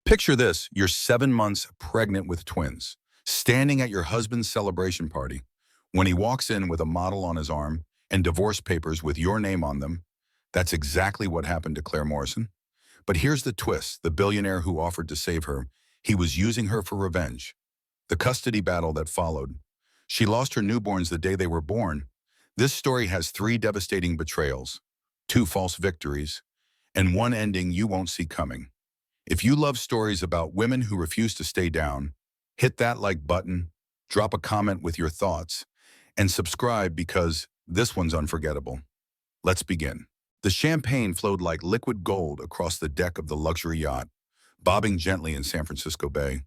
Picture this, you're 7 months pregnant with twins, standing at your husband's celebration party. When he walks in with a model on his arm and divorce papers with your name on them, that's exactly what happened to Claire Morrison. But here's the twist, the billionaire who offered to save her, he was using her for revenge. The custody battle that followed. She lost her newborns the day they were born. This story has three devastating betrayals, two false victories, and one ending you won't see coming. If you love stories about women who refuse to stay down, hit that like button, drop a comment with your thoughts, and subscribe because this one's unforgettable. Let's begin. The champagne flowed like liquid gold across the deck of the luxury yacht, bobbing gently in San Francisco Bay.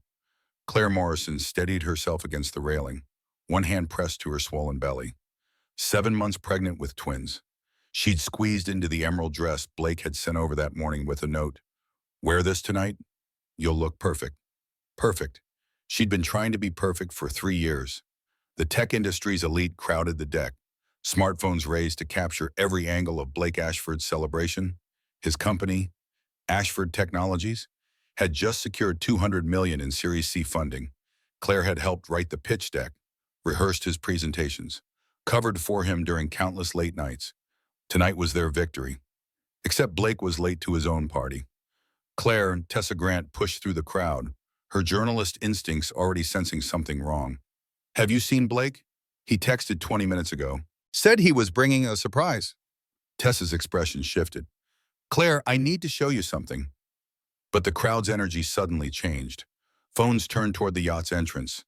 Claire Morrison steadied herself against the railing, one hand pressed to her swollen belly. 7 months pregnant with twins. She'd squeezed into the emerald dress Blake had sent over that morning with a note. Wear this tonight? You'll look perfect. Perfect. She'd been trying to be perfect for 3 years. The tech industry's elite crowded the deck, smartphones raised to capture every angle of Blake Ashford's celebration. His company, Ashford Technologies, had just secured $200 million in Series C funding. Claire had helped write the pitch deck, rehearsed his presentations, covered for him during countless late nights. Tonight was their victory. Except Blake was late to his own party. Claire, Tessa Grant, pushed through the crowd, her journalist instincts already sensing something wrong. Have you seen Blake? He texted 20 minutes ago. Said he was bringing a surprise. Tessa's expression shifted. Claire, I need to show you something. But the crowd's energy suddenly changed. Phones turned toward the yacht's entrance.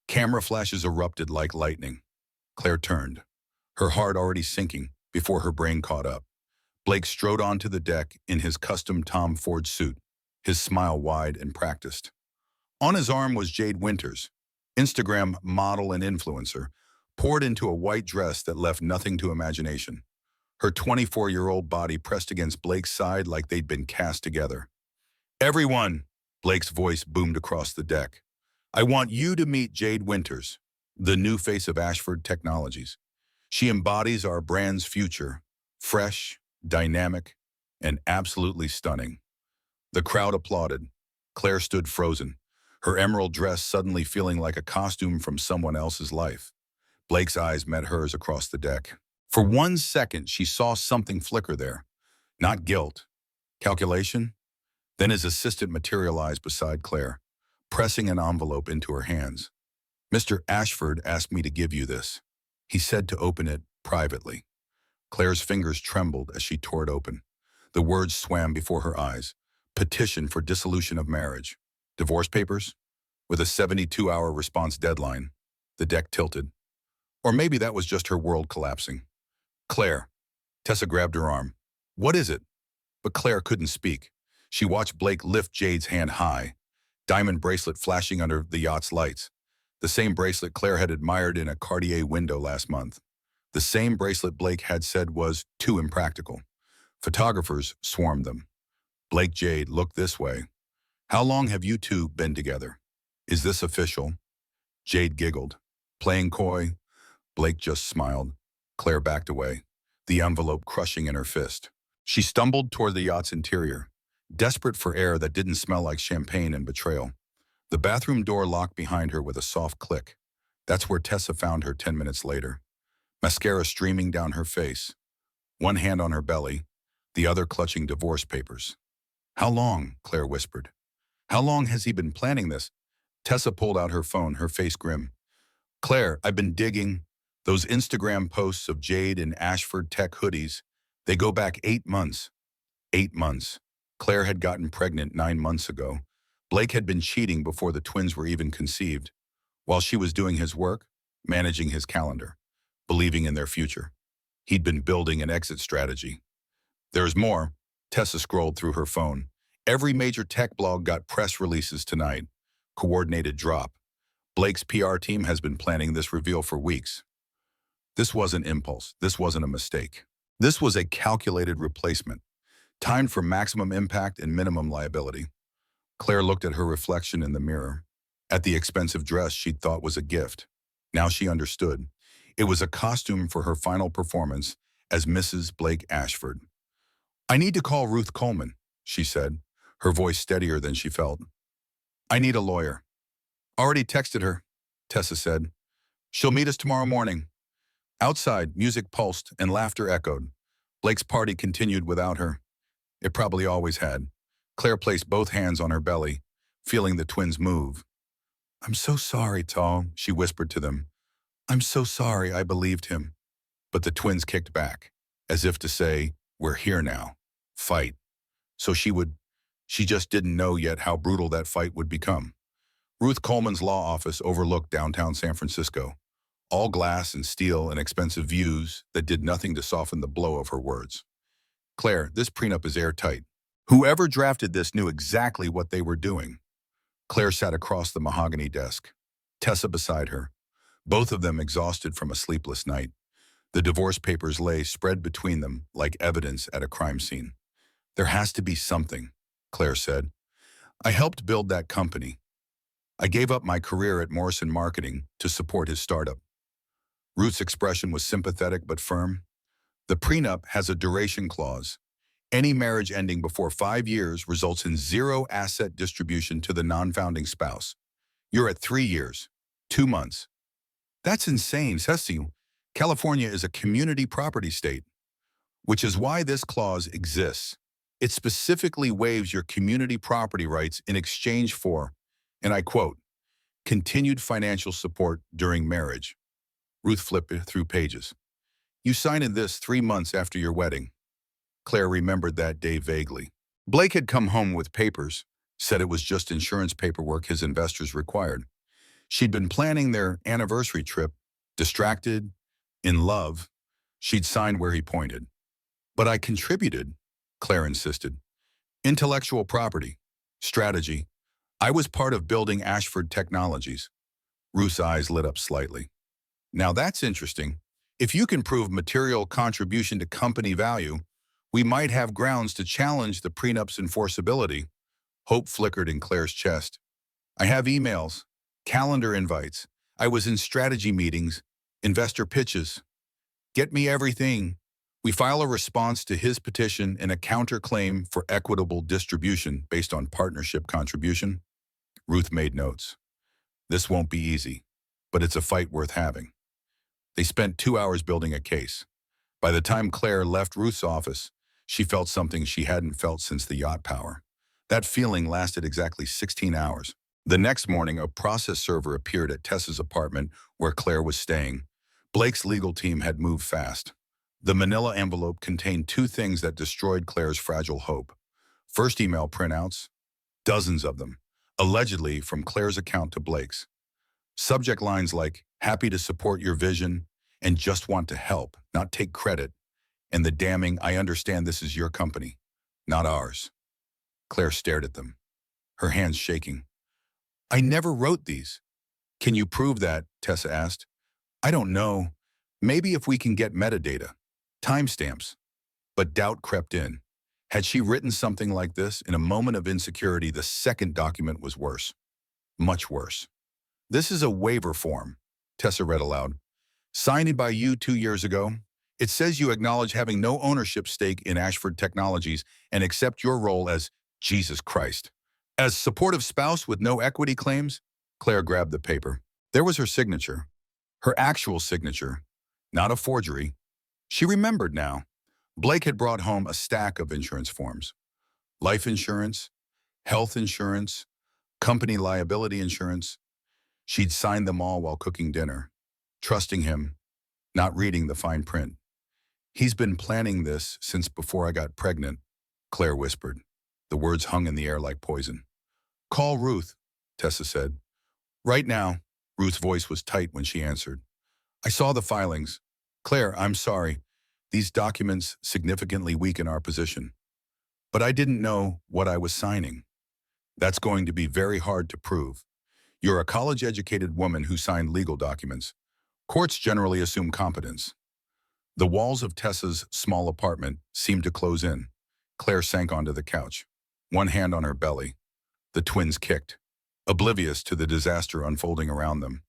Camera flashes erupted like lightning. Claire turned, her heart already sinking before her brain caught up. Blake strode onto the deck in his custom Tom Ford suit, his smile wide and practiced. On his arm was Jade Winters, Instagram model and influencer, poured into a white dress that left nothing to imagination. Her 24-year-old body pressed against Blake's side like they'd been cast together. Everyone, Blake's voice boomed across the deck. I want you to meet Jade Winters, the new face of Ashford Technologies. She embodies our brand's future, fresh, dynamic, and absolutely stunning. The crowd applauded. Claire stood frozen, her emerald dress suddenly feeling like a costume from someone else's life. Blake's eyes met hers across the deck. For 1 second, she saw something flicker there. Not guilt. Calculation? Then his assistant materialized beside Claire, pressing an envelope into her hands. Mr. Ashford asked me to give you this. He said to open it privately. Claire's fingers trembled as she tore it open. The words swam before her eyes. Petition for dissolution of marriage. Divorce papers? With a 72-hour response deadline. The deck tilted. Or maybe that was just her world collapsing. Claire. Tessa grabbed her arm. What is it? But Claire couldn't speak. She watched Blake lift Jade's hand high, diamond bracelet flashing under the yacht's lights. The same bracelet Claire had admired in a Cartier window last month. The same bracelet Blake had said was too impractical. Photographers swarmed them. Blake, Jade, look this way. How long have you two been together? Is this official? Jade giggled. Playing coy? Blake just smiled. Claire backed away, the envelope crushing in her fist. She stumbled toward the yacht's interior, desperate for air that didn't smell like champagne and betrayal. The bathroom door locked behind her with a soft click. That's where Tessa found her 10 minutes later. Mascara streaming down her face, one hand on her belly, the other clutching divorce papers. How long? Claire whispered. How long has he been planning this? Tessa pulled out her phone, her face grim. Claire, I've been digging. Those Instagram posts of Jade in Ashford Tech hoodies, they go back 8 months. 8 months. Claire had gotten pregnant 9 months ago. Blake had been cheating before the twins were even conceived, while she was doing his work, managing his calendar, believing in their future. He'd been building an exit strategy. There's more. Tessa scrolled through her phone. Every major tech blog got press releases tonight. Coordinated drop. Blake's PR team has been planning this reveal for weeks. This wasn't impulse. This wasn't a mistake. This was a calculated replacement, timed for maximum impact and minimum liability. Claire looked at her reflection in the mirror, at the expensive dress she'd thought was a gift. Now she understood. It was a costume for her final performance as Mrs. Blake Ashford. I need to call Ruth Coleman, she said, her voice steadier than she felt. I need a lawyer. Already texted her, Tessa said. She'll meet us tomorrow morning. Outside, music pulsed and laughter echoed. Blake's party continued without her. It probably always had. Claire placed both hands on her belly, feeling the twins move. I'm so sorry, Tal, she whispered to them. I'm so sorry I believed him. But the twins kicked back, as if to say, we're here now. Fight. So she just didn't know yet how brutal that fight would become. Ruth Coleman's law office overlooked downtown San Francisco. All glass and steel and expensive views that did nothing to soften the blow of her words. Claire, this prenup is airtight. Whoever drafted this knew exactly what they were doing. Claire sat across the mahogany desk, Tessa beside her, both of them exhausted from a sleepless night. The divorce papers lay spread between them like evidence at a crime scene. There has to be something, Claire said. I helped build that company. I gave up my career at Morrison Marketing to support his startup. Ruth's expression was sympathetic but firm. The prenup has a duration clause. Any marriage ending before 5 years results in 0 asset distribution to the non-founding spouse. You're at 3 years, 2 months. That's insane, Cecil. California is a community property state, which is why this clause exists. It specifically waives your community property rights in exchange for, and I quote, continued financial support during marriage. Ruth flipped through pages. You signed this 3 months after your wedding. Claire remembered that day vaguely. Blake had come home with papers, said it was just insurance paperwork his investors required. She'd been planning their anniversary trip, distracted, in love. She'd signed where he pointed. But I contributed, Claire insisted. Intellectual property, strategy. I was part of building Ashford Technologies. Ruth's eyes lit up slightly. Now that's interesting. If you can prove material contribution to company value, we might have grounds to challenge the prenup's enforceability. Hope flickered in Claire's chest. I have emails, calendar invites. I was in strategy meetings, investor pitches. Get me everything. We file a response to his petition and a counterclaim for equitable distribution based on partnership contribution. Ruth made notes. This won't be easy, but it's a fight worth having. They spent 2 hours building a case. By the time Claire left Ruth's office, she felt something she hadn't felt since the yacht power. That feeling lasted exactly 16 hours. The next morning, a process server appeared at Tessa's apartment where Claire was staying. Blake's legal team had moved fast. The manila envelope contained 2 things that destroyed Claire's fragile hope. First email printouts, dozens of them, allegedly from Claire's account to Blake's. Subject lines like, happy to support your vision and just want to help, not take credit, and the damning, I understand this is your company, not ours. Claire stared at them, her hands shaking. I never wrote these. Can you prove that? Tessa asked. I don't know. Maybe if we can get metadata, timestamps. But doubt crept in. Had she written something like this in a moment of insecurity, the second document was worse. Much worse. This is a waiver form, Tessa read aloud. Signed by you 2 years ago. It says you acknowledge having no ownership stake in Ashford Technologies and accept your role as Jesus Christ. As supportive spouse with no equity claims, Claire grabbed the paper. There was her signature. Her actual signature, not a forgery. She remembered now. Blake had brought home a stack of insurance forms. Life insurance, health insurance, company liability insurance. She'd signed them all while cooking dinner, trusting him, not reading the fine print. He's been planning this since before I got pregnant, Claire whispered. The words hung in the air like poison. Call Ruth, Tessa said. Right now. Ruth's voice was tight when she answered. I saw the filings. Claire, I'm sorry. These documents significantly weaken our position. But I didn't know what I was signing. That's going to be very hard to prove. You're a college-educated woman who signed legal documents. Courts generally assume competence. The walls of Tessa's small apartment seemed to close in. Claire sank onto the couch, one hand on her belly. The twins kicked, oblivious to the disaster unfolding around them.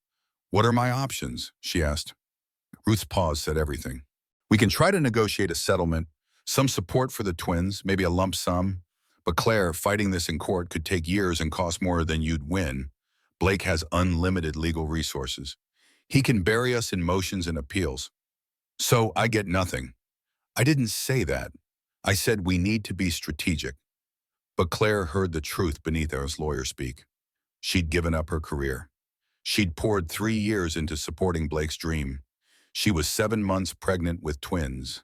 What are my options? She asked. Ruth's pause said everything. We can try to negotiate a settlement, some support for the twins, maybe a lump sum, But Claire, fighting this in court could take years and cost more than you'd win. Blake has unlimited legal resources. He can bury us in motions and appeals. So I get nothing. I didn't say that. I said we need to be strategic. But Claire heard the truth beneath his lawyer speak. She'd given up her career. She'd poured 3 years into supporting Blake's dream. She was 7 months pregnant with twins.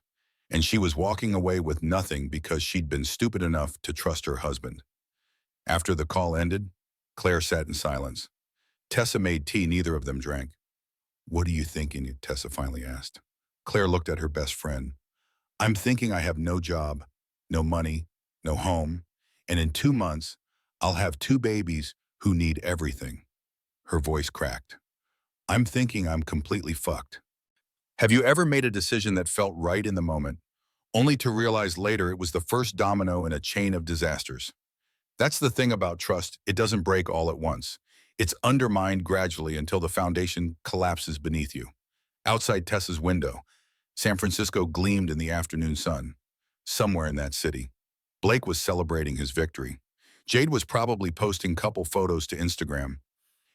And she was walking away with nothing because she'd been stupid enough to trust her husband. After the call ended, Claire sat in silence. Tessa made tea, neither of them drank. "What are you thinking?" Tessa finally asked. Claire looked at her best friend. "I'm thinking I have no job, no money, no home, and in 2 months, I'll have 2 babies who need everything." Her voice cracked. "I'm thinking I'm completely fucked." Have you ever made a decision that felt right in the moment, only to realize later it was the first domino in a chain of disasters? That's the thing about trust. It doesn't break all at once. It's undermined gradually until the foundation collapses beneath you. Outside Tessa's window, San Francisco gleamed in the afternoon sun. Somewhere in that city, Blake was celebrating his victory. Jade was probably posting couple photos to Instagram.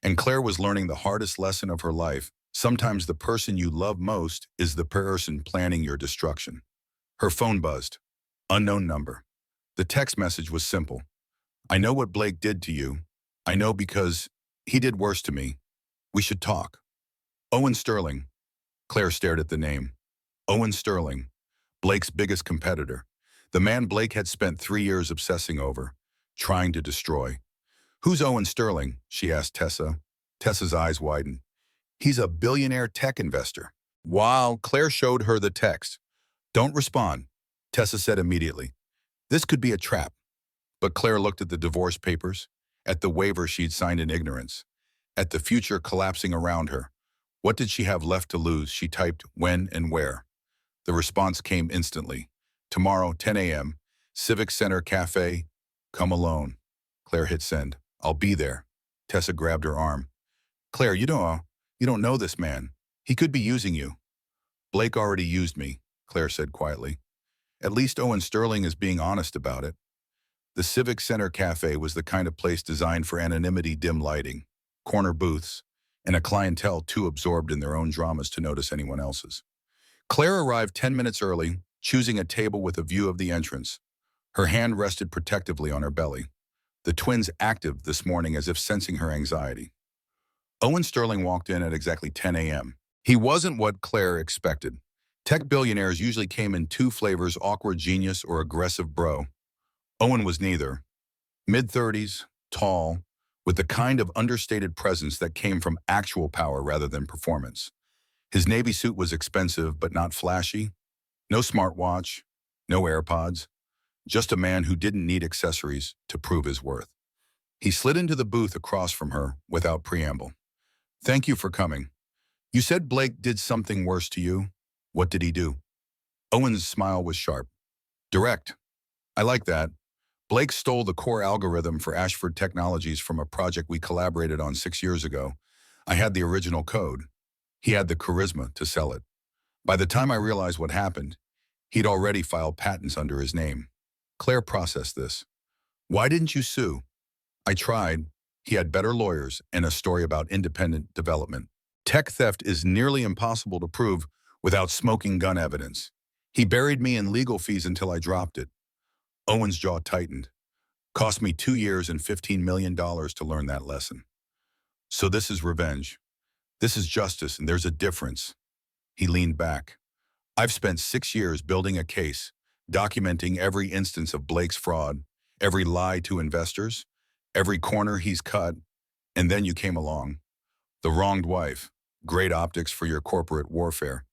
And Claire was learning the hardest lesson of her life. Sometimes the person you love most is the person planning your destruction. Her phone buzzed. Unknown number. The text message was simple. "I know what Blake did to you. I know because he did worse to me. We should talk." Owen Sterling. Claire stared at the name. Owen Sterling, Blake's biggest competitor. The man Blake had spent 3 years obsessing over, trying to destroy. "Who's Owen Sterling?" she asked Tessa. Tessa's eyes widened. "He's a billionaire tech investor." While Claire showed her the text. "Don't respond," Tessa said immediately. "This could be a trap." But Claire looked at the divorce papers, at the waiver she'd signed in ignorance, at the future collapsing around her. What did she have left to lose? She typed when and where. The response came instantly. "Tomorrow, 10 a.m., Civic Center Cafe. Come alone." Claire hit send. "I'll be there." Tessa grabbed her arm. "Claire, you don't know this man. He could be using you." "Blake already used me," Claire said quietly. "At least Owen Sterling is being honest about it." The Civic Center Cafe was the kind of place designed for anonymity, dim lighting, corner booths, and a clientele too absorbed in their own dramas to notice anyone else's. Claire arrived 10 minutes early, choosing a table with a view of the entrance. Her hand rested protectively on her belly. The twins active this morning as if sensing her anxiety. Owen Sterling walked in at exactly 10 a.m. He wasn't what Claire expected. Tech billionaires usually came in two flavors: awkward genius or aggressive bro. Owen was neither. Mid-30s, tall, with the kind of understated presence that came from actual power rather than performance. His navy suit was expensive but not flashy. No smartwatch, no AirPods, just a man who didn't need accessories to prove his worth. He slid into the booth across from her without preamble. "Thank you for coming. You said Blake did something worse to you. What did he do?" Owen's smile was sharp. "Direct. I like that. Blake stole the core algorithm for Ashford Technologies from a project we collaborated on 6 years ago. I had the original code. He had the charisma to sell it. By the time I realized what happened, he'd already filed patents under his name." Claire processed this. "Why didn't you sue?" "I tried. He had better lawyers and a story about independent development. Tech theft is nearly impossible to prove without smoking gun evidence. He buried me in legal fees until I dropped it." Owen's jaw tightened. "Cost me 2 years and $15 million to learn that lesson." "So this is revenge. This is justice, and there's a difference." He leaned back. "I've spent 6 years building a case, documenting every instance of Blake's fraud, every lie to investors, every corner he's cut, and then you came along. The wronged wife. Great optics for your corporate warfare.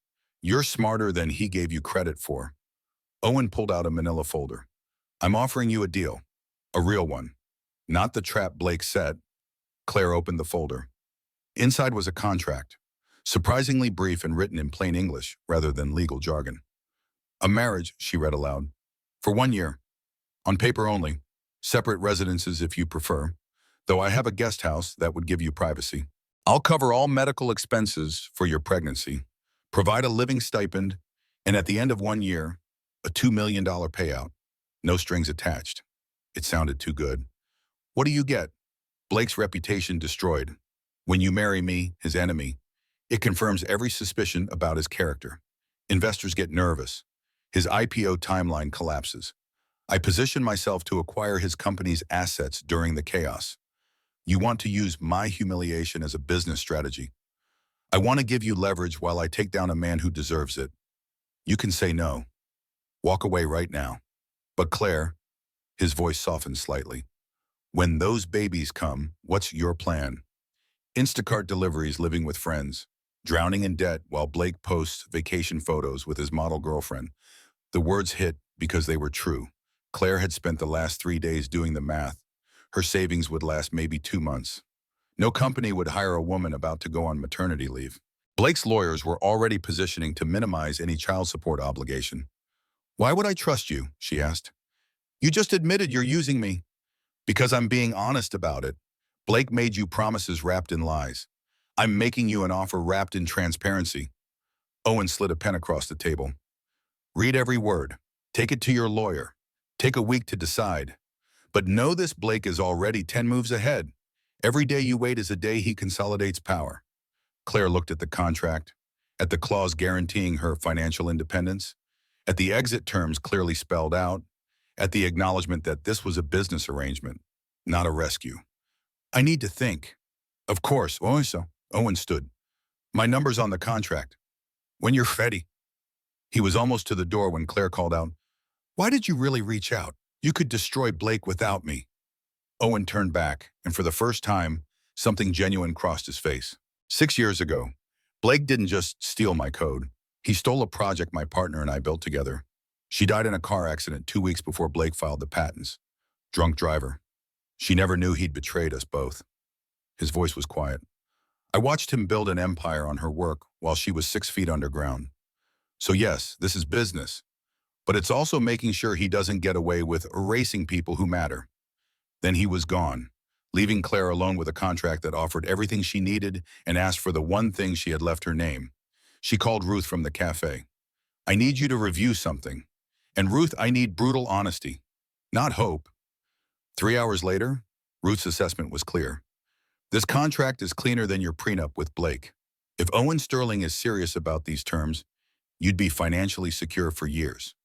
You're smarter than he gave you credit for." Owen pulled out a manila folder. "I'm offering you a deal. A real one. Not the trap Blake set." Claire opened the folder. Inside was a contract, surprisingly brief and written in plain English rather than legal jargon. "A marriage," she read aloud. "For 1 year. On paper only. Separate residences if you prefer. Though I have a guest house that would give you privacy. I'll cover all medical expenses for your pregnancy, provide a living stipend, and at the end of 1 year, a $2 million payout. No strings attached. It sounded too good. What do you get? Blake's reputation destroyed. When you marry me, his enemy, it confirms every suspicion about his character. Investors get nervous. His IPO timeline collapses. I position myself to acquire his company's assets during the chaos. You want to use my humiliation as a business strategy. I want to give you leverage while I take down a man who deserves it. You can say no. Walk away right now. But Claire, his voice softened slightly. When those babies come, what's your plan? Instacart deliveries living with friends, drowning in debt while Blake posts vacation photos with his model girlfriend. The words hit because they were true. Claire had spent the last 3 days doing the math. Her savings would last maybe 2 months. No company would hire a woman about to go on maternity leave. Blake's lawyers were already positioning to minimize any child support obligation. Why would I trust you? She asked. You just admitted you're using me. Because I'm being honest about it. Blake made you promises wrapped in lies. I'm making you an offer wrapped in transparency. Owen slid a pen across the table. Read every word. Take it to your lawyer. Take a week to decide. But know this, Blake is already 10 moves ahead. Every day you wait is a day he consolidates power. Claire looked at the contract, at the clause guaranteeing her financial independence, at the exit terms clearly spelled out, at the acknowledgement that this was a business arrangement, not a rescue. I need to think. Of course, Owen stood. My number's on the contract. When you're ready. He was almost to the door when Claire called out, why did you really reach out? You could destroy Blake without me. Owen turned back, and for the first time, something genuine crossed his face. 6 years ago, Blake didn't just steal my code. He stole a project my partner and I built together. She died in a car accident 2 weeks before Blake filed the patents. Drunk driver. She never knew he'd betrayed us both. His voice was quiet. I watched him build an empire on her work while she was 6 feet underground. So yes, this is business. But it's also making sure he doesn't get away with erasing people who matter. Then he was gone, leaving Claire alone with a contract that offered everything she needed and asked for the one thing she had left her name. She called Ruth from the cafe. I need you to review something. And Ruth, I need brutal honesty, not hope. 3 hours later, Ruth's assessment was clear. This contract is cleaner than your prenup with Blake. If Owen Sterling is serious about these terms, you'd be financially secure for years.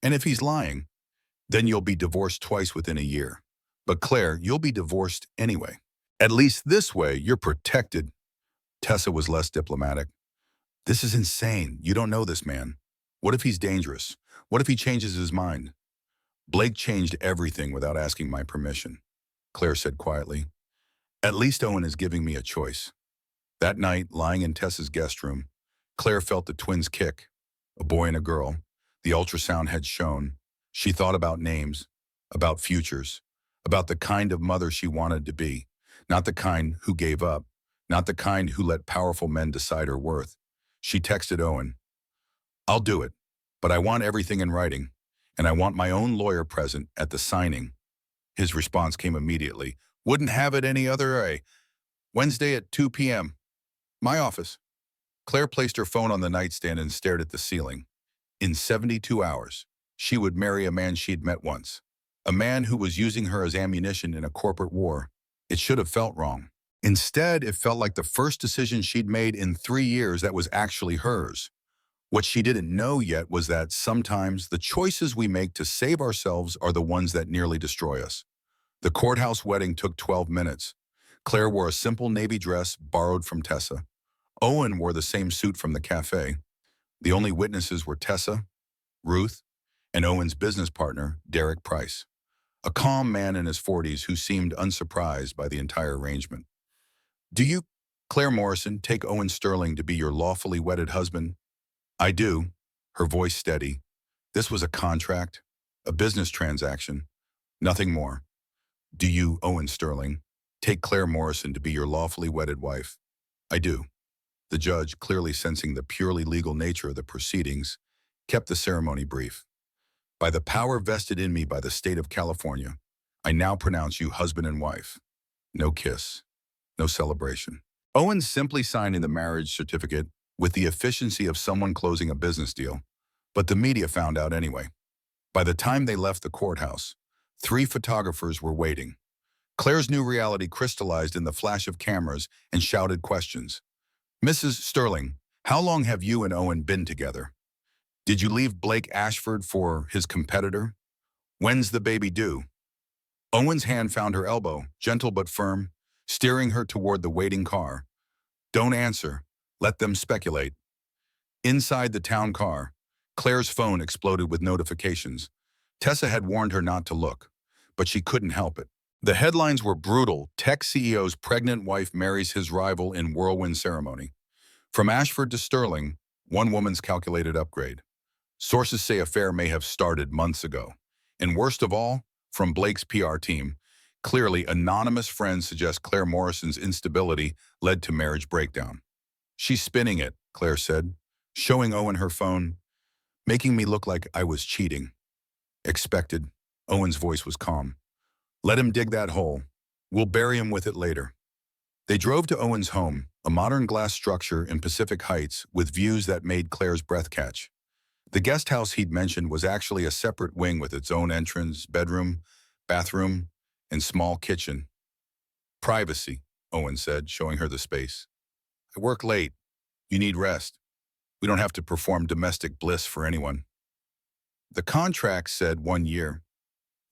And if he's lying, then you'll be divorced twice within a year. But Claire, you'll be divorced anyway. At least this way, you're protected. Tessa was less diplomatic. This is insane. You don't know this man. What if he's dangerous? What if he changes his mind? Blake changed everything without asking my permission, Claire said quietly. At least Owen is giving me a choice. That night, lying in Tessa's guest room, Claire felt the twins kick, a boy and a girl. The ultrasound had shown. She thought about names, about futures, about the kind of mother she wanted to be, not the kind who gave up, not the kind who let powerful men decide her worth. She texted Owen, I'll do it, but I want everything in writing, and I want my own lawyer present at the signing. His response came immediately. Wouldn't have it any other way. Wednesday at 2 p.m. My office. Claire placed her phone on the nightstand and stared at the ceiling. In 72 hours, she would marry a man she'd met once. A man who was using her as ammunition in a corporate war. It should have felt wrong. Instead, it felt like the first decision she'd made in 3 years that was actually hers. What she didn't know yet was that sometimes the choices we make to save ourselves are the ones that nearly destroy us. The courthouse wedding took 12 minutes. Claire wore a simple navy dress borrowed from Tessa. Owen wore the same suit from the cafe. The only witnesses were Tessa, Ruth, and Owen's business partner, Derek Price, a calm man in his 40s who seemed unsurprised by the entire arrangement. Do you, Claire Morrison, take Owen Sterling to be your lawfully wedded husband? I do, her voice steady. This was a contract, a business transaction, nothing more. Do you, Owen Sterling, take Claire Morrison to be your lawfully wedded wife? I do. The judge, clearly sensing the purely legal nature of the proceedings, kept the ceremony brief. By the power vested in me by the state of California, I now pronounce you husband and wife. No kiss, no celebration. Owen simply signed in the marriage certificate with the efficiency of someone closing a business deal, but the media found out anyway. By the time they left the courthouse, 3 photographers were waiting. Claire's new reality crystallized in the flash of cameras and shouted questions. Mrs. Sterling, how long have you and Owen been together? Did you leave Blake Ashford for his competitor? When's the baby due? Owen's hand found her elbow, gentle but firm, steering her toward the waiting car. Don't answer. Let them speculate. Inside the town car, Claire's phone exploded with notifications. Tessa had warned her not to look, but she couldn't help it. The headlines were brutal. Tech CEO's pregnant wife marries his rival in whirlwind ceremony. From Ashford to Sterling, one woman's calculated upgrade. Sources say affair may have started months ago. And worst of all, from Blake's PR team, clearly anonymous friends suggest Claire Morrison's instability led to marriage breakdown. She's spinning it, Claire said, showing Owen her phone, making me look like I was cheating. Expected. Owen's voice was calm. Let him dig that hole. We'll bury him with it later. They drove to Owen's home, a modern glass structure in Pacific Heights with views that made Claire's breath catch. The guest house he'd mentioned was actually a separate wing with its own entrance, bedroom, bathroom, and small kitchen. Privacy, Owen said, showing her the space. I work late. You need rest. We don't have to perform domestic bliss for anyone. The contract said 1 year,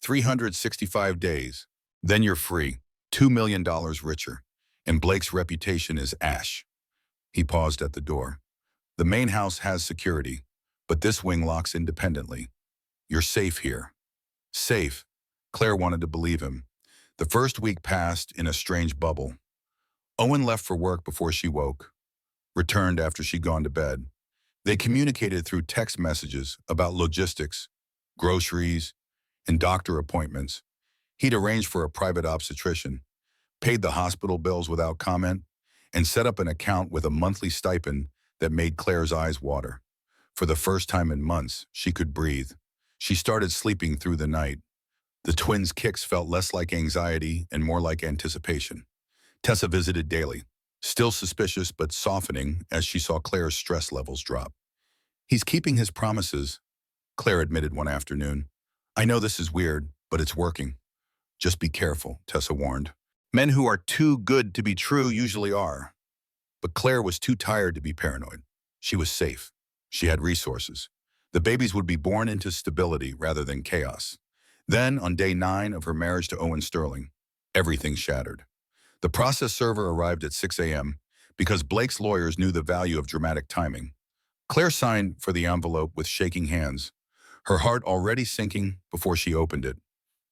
365 days. Then you're free, $2 million richer, and Blake's reputation is ash. He paused at the door. The main house has security, but this wing locks independently. You're safe here. Safe. Claire wanted to believe him. The first week passed in a strange bubble. Owen left for work before she woke, returned after she'd gone to bed. They communicated through text messages about logistics, groceries, and doctor appointments. He'd arranged for a private obstetrician, paid the hospital bills without comment, and set up an account with a monthly stipend that made Claire's eyes water. For the first time in months, she could breathe. She started sleeping through the night. The twins' kicks felt less like anxiety and more like anticipation. Tessa visited daily, still suspicious but softening as she saw Claire's stress levels drop. He's keeping his promises, Claire admitted one afternoon. I know this is weird, but it's working. Just be careful, Tessa warned. Men who are too good to be true usually are. But Claire was too tired to be paranoid. She was safe. She had resources. The babies would be born into stability rather than chaos. Then, on day 9 of her marriage to Owen Sterling, everything shattered. The process server arrived at 6 a.m. because Blake's lawyers knew the value of dramatic timing. Claire signed for the envelope with shaking hands, her heart already sinking before she opened it.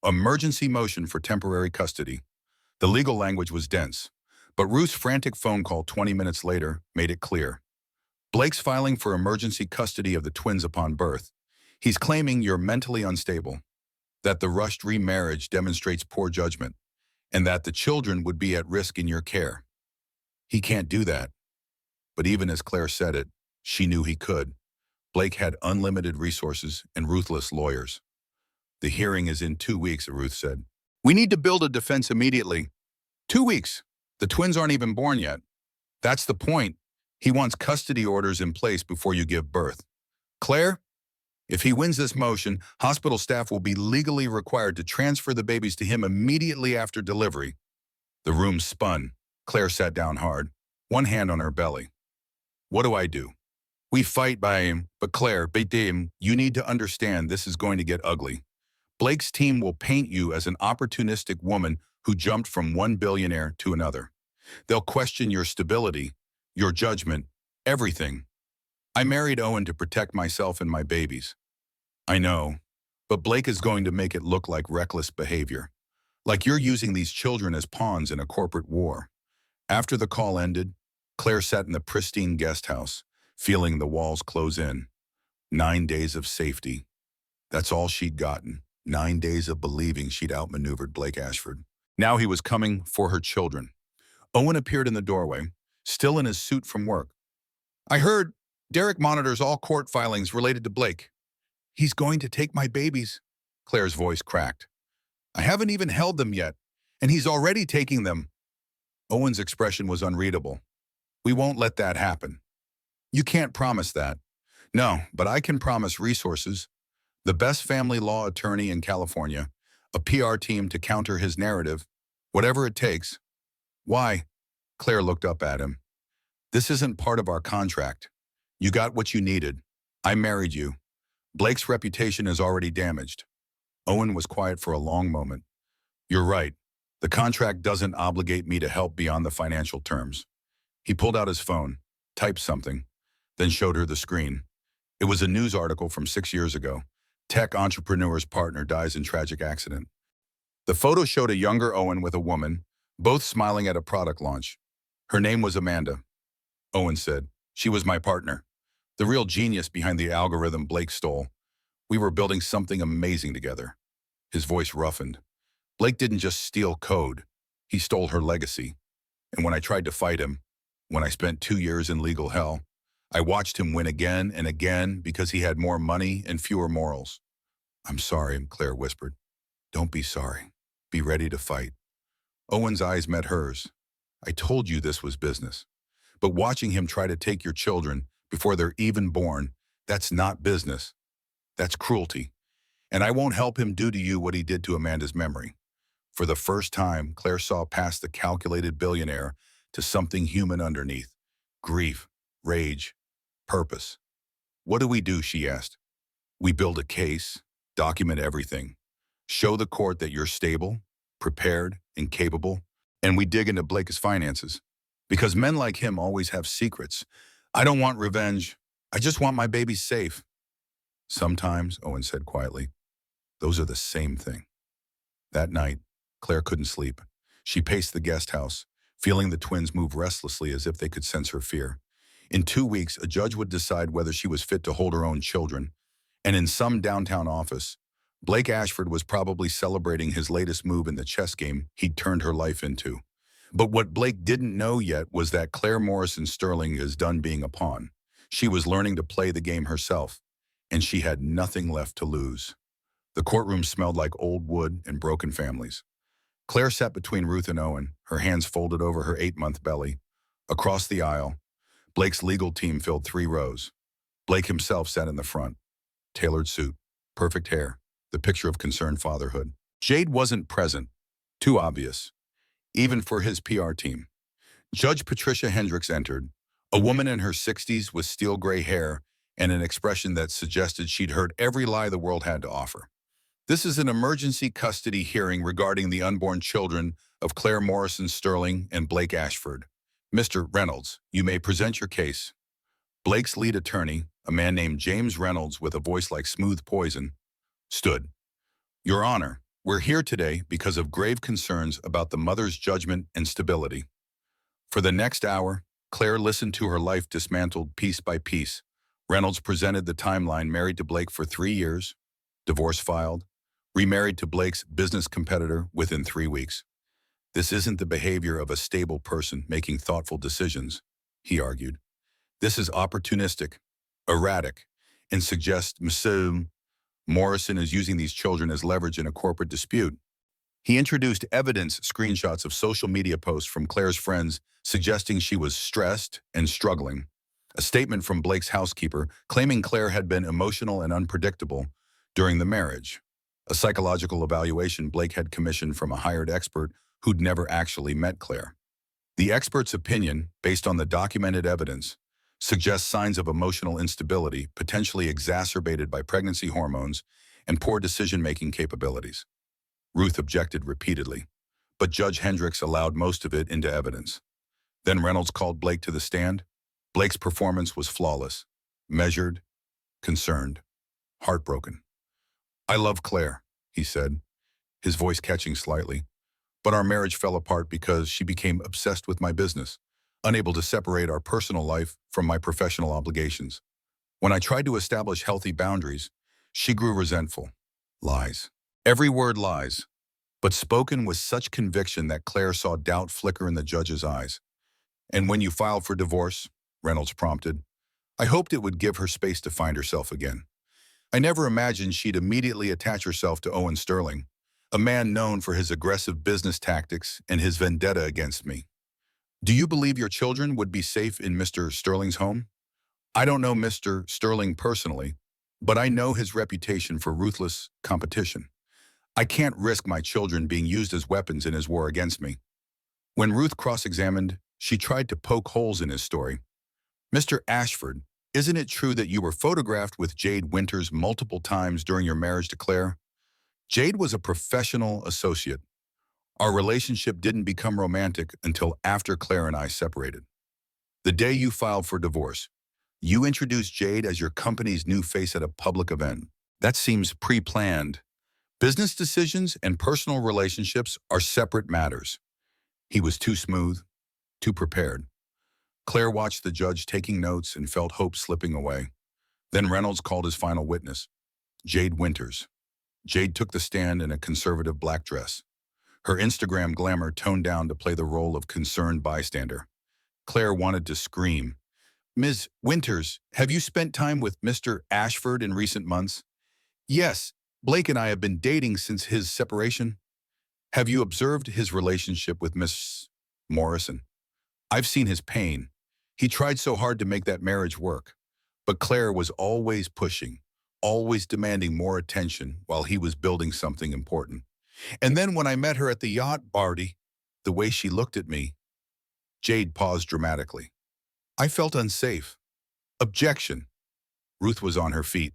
Emergency motion for temporary custody. The legal language was dense, but Ruth's frantic phone call 20 minutes later made it clear. Blake's filing for emergency custody of the twins upon birth. He's claiming you're mentally unstable, that the rushed remarriage demonstrates poor judgment, and that the children would be at risk in your care. He can't do that. But even as Claire said it, she knew he could. Blake had unlimited resources and ruthless lawyers. The hearing is in 2 weeks, Ruth said. We need to build a defense immediately. 2 weeks. The twins aren't even born yet. That's the point. He wants custody orders in place before you give birth. Claire, if he wins this motion, hospital staff will be legally required to transfer the babies to him immediately after delivery. The room spun. Claire sat down hard, one hand on her belly. What do I do? We fight by him, but Claire, you need to understand this is going to get ugly. Blake's team will paint you as an opportunistic woman who jumped from one billionaire to another. They'll question your stability, your judgment, everything. I married Owen to protect myself and my babies. I know, but Blake is going to make it look like reckless behavior. Like you're using these children as pawns in a corporate war. After the call ended, Claire sat in the pristine guest house, feeling the walls close in. 9 days of safety. That's all she'd gotten. 9 days of believing she'd outmaneuvered Blake Ashford. Now he was coming for her children. Owen appeared in the doorway, still in his suit from work. I heard Derek monitors all court filings related to Blake. He's going to take my babies. Claire's voice cracked. I haven't even held them yet, and he's already taking them. Owen's expression was unreadable. We won't let that happen. You can't promise that. No, but I can promise resources. The best family law attorney in California, a PR team to counter his narrative. Whatever it takes. Why? Claire looked up at him. This isn't part of our contract. You got what you needed. I married you. Blake's reputation is already damaged. Owen was quiet for a long moment. You're right. The contract doesn't obligate me to help beyond the financial terms. He pulled out his phone, typed something, then showed her the screen. It was a news article from 6 years ago. Tech entrepreneur's partner dies in tragic accident. The photo showed a younger Owen with a woman, both smiling at a product launch. Her name was Amanda. Owen said, she was my partner, the real genius behind the algorithm Blake stole. We were building something amazing together. His voice roughened. Blake didn't just steal code. He stole her legacy. And when I tried to fight him, when I spent 2 years in legal hell, I watched him win again and again because he had more money and fewer morals. I'm sorry, Claire whispered. Don't be sorry. Be ready to fight. Owen's eyes met hers. I told you this was business. But watching him try to take your children before they're even born, that's not business. That's cruelty. And I won't help him do to you what he did to Amanda's memory. For the first time, Claire saw past the calculated billionaire to something human underneath. Grief, rage, purpose. What do we do, she asked. We build a case, document everything, show the court that you're stable, prepared, and capable, and we dig into Blake's finances. Because men like him always have secrets. I don't want revenge. I just want my baby safe. Sometimes, Owen said quietly, those are the same thing. That night, Claire couldn't sleep. She paced the guest house, feeling the twins move restlessly as if they could sense her fear. In 2 weeks, a judge would decide whether she was fit to hold her own children. And in some downtown office, Blake Ashford was probably celebrating his latest move in the chess game he'd turned her life into. But what Blake didn't know yet was that Claire Morrison Sterling is done being a pawn. She was learning to play the game herself, and she had nothing left to lose. The courtroom smelled like old wood and broken families. Claire sat between Ruth and Owen, her hands folded over her 8-month belly. Across the aisle, Blake's legal team filled 3 rows. Blake himself sat in the front. Tailored suit, perfect hair, the picture of concerned fatherhood. Jade wasn't present. Too obvious. Even for his PR team. Judge Patricia Hendricks entered, a woman in her 60s with steel gray hair and an expression that suggested she'd heard every lie the world had to offer. This is an emergency custody hearing regarding the unborn children of Claire Morrison Sterling and Blake Ashford. Mr. Reynolds, you may present your case. Blake's lead attorney, a man named James Reynolds with a voice like smooth poison, stood. Your Honor, we're here today because of grave concerns about the mother's judgment and stability. For the next hour, Claire listened to her life dismantled piece by piece. Reynolds presented the timeline: married to Blake for 3 years, divorce filed, remarried to Blake's business competitor within 3 weeks. This isn't the behavior of a stable person making thoughtful decisions, he argued. This is opportunistic, erratic, and suggests Mr. Morrison is using these children as leverage in a corporate dispute. He introduced evidence screenshots of social media posts from Claire's friends suggesting she was stressed and struggling. A statement from Blake's housekeeper claiming Claire had been emotional and unpredictable during the marriage. A psychological evaluation Blake had commissioned from a hired expert who'd never actually met Claire. The expert's opinion, based on the documented evidence, suggests signs of emotional instability, potentially exacerbated by pregnancy hormones and poor decision-making capabilities. Ruth objected repeatedly, but Judge Hendricks allowed most of it into evidence. Then Reynolds called Blake to the stand. Blake's performance was flawless, measured, concerned, heartbroken. I love Claire, he said, his voice catching slightly, but our marriage fell apart because she became obsessed with my business, unable to separate our personal life from my professional obligations. When I tried to establish healthy boundaries, she grew resentful. Lies. Every word lies, but spoken with such conviction that Claire saw doubt flicker in the judge's eyes. And when you filed for divorce, Reynolds prompted, I hoped it would give her space to find herself again. I never imagined she'd immediately attach herself to Owen Sterling, a man known for his aggressive business tactics and his vendetta against me. Do you believe your children would be safe in Mr. Sterling's home? I don't know Mr. Sterling personally, but I know his reputation for ruthless competition. I can't risk my children being used as weapons in his war against me. When Ruth cross-examined, she tried to poke holes in his story. Mr. Ashford, isn't it true that you were photographed with Jade Winters multiple times during your marriage to Claire? Jade was a professional associate. Our relationship didn't become romantic until after Claire and I separated. The day you filed for divorce, you introduced Jade as your company's new face at a public event. That seems pre-planned. Business decisions and personal relationships are separate matters. He was too smooth, too prepared. Claire watched the judge taking notes and felt hope slipping away. Then Reynolds called his final witness, Jade Winters. Jade took the stand in a conservative black dress. Her Instagram glamour toned down to play the role of concerned bystander. Claire wanted to scream. Ms. Winters, have you spent time with Mr. Ashford in recent months? Yes, Blake and I have been dating since his separation. Have you observed his relationship with Miss Morrison? I've seen his pain. He tried so hard to make that marriage work. But Claire was always pushing, always demanding more attention while he was building something important. And then when I met her at the yacht party, the way she looked at me, Jade paused dramatically. I felt unsafe. Objection. Ruth was on her feet.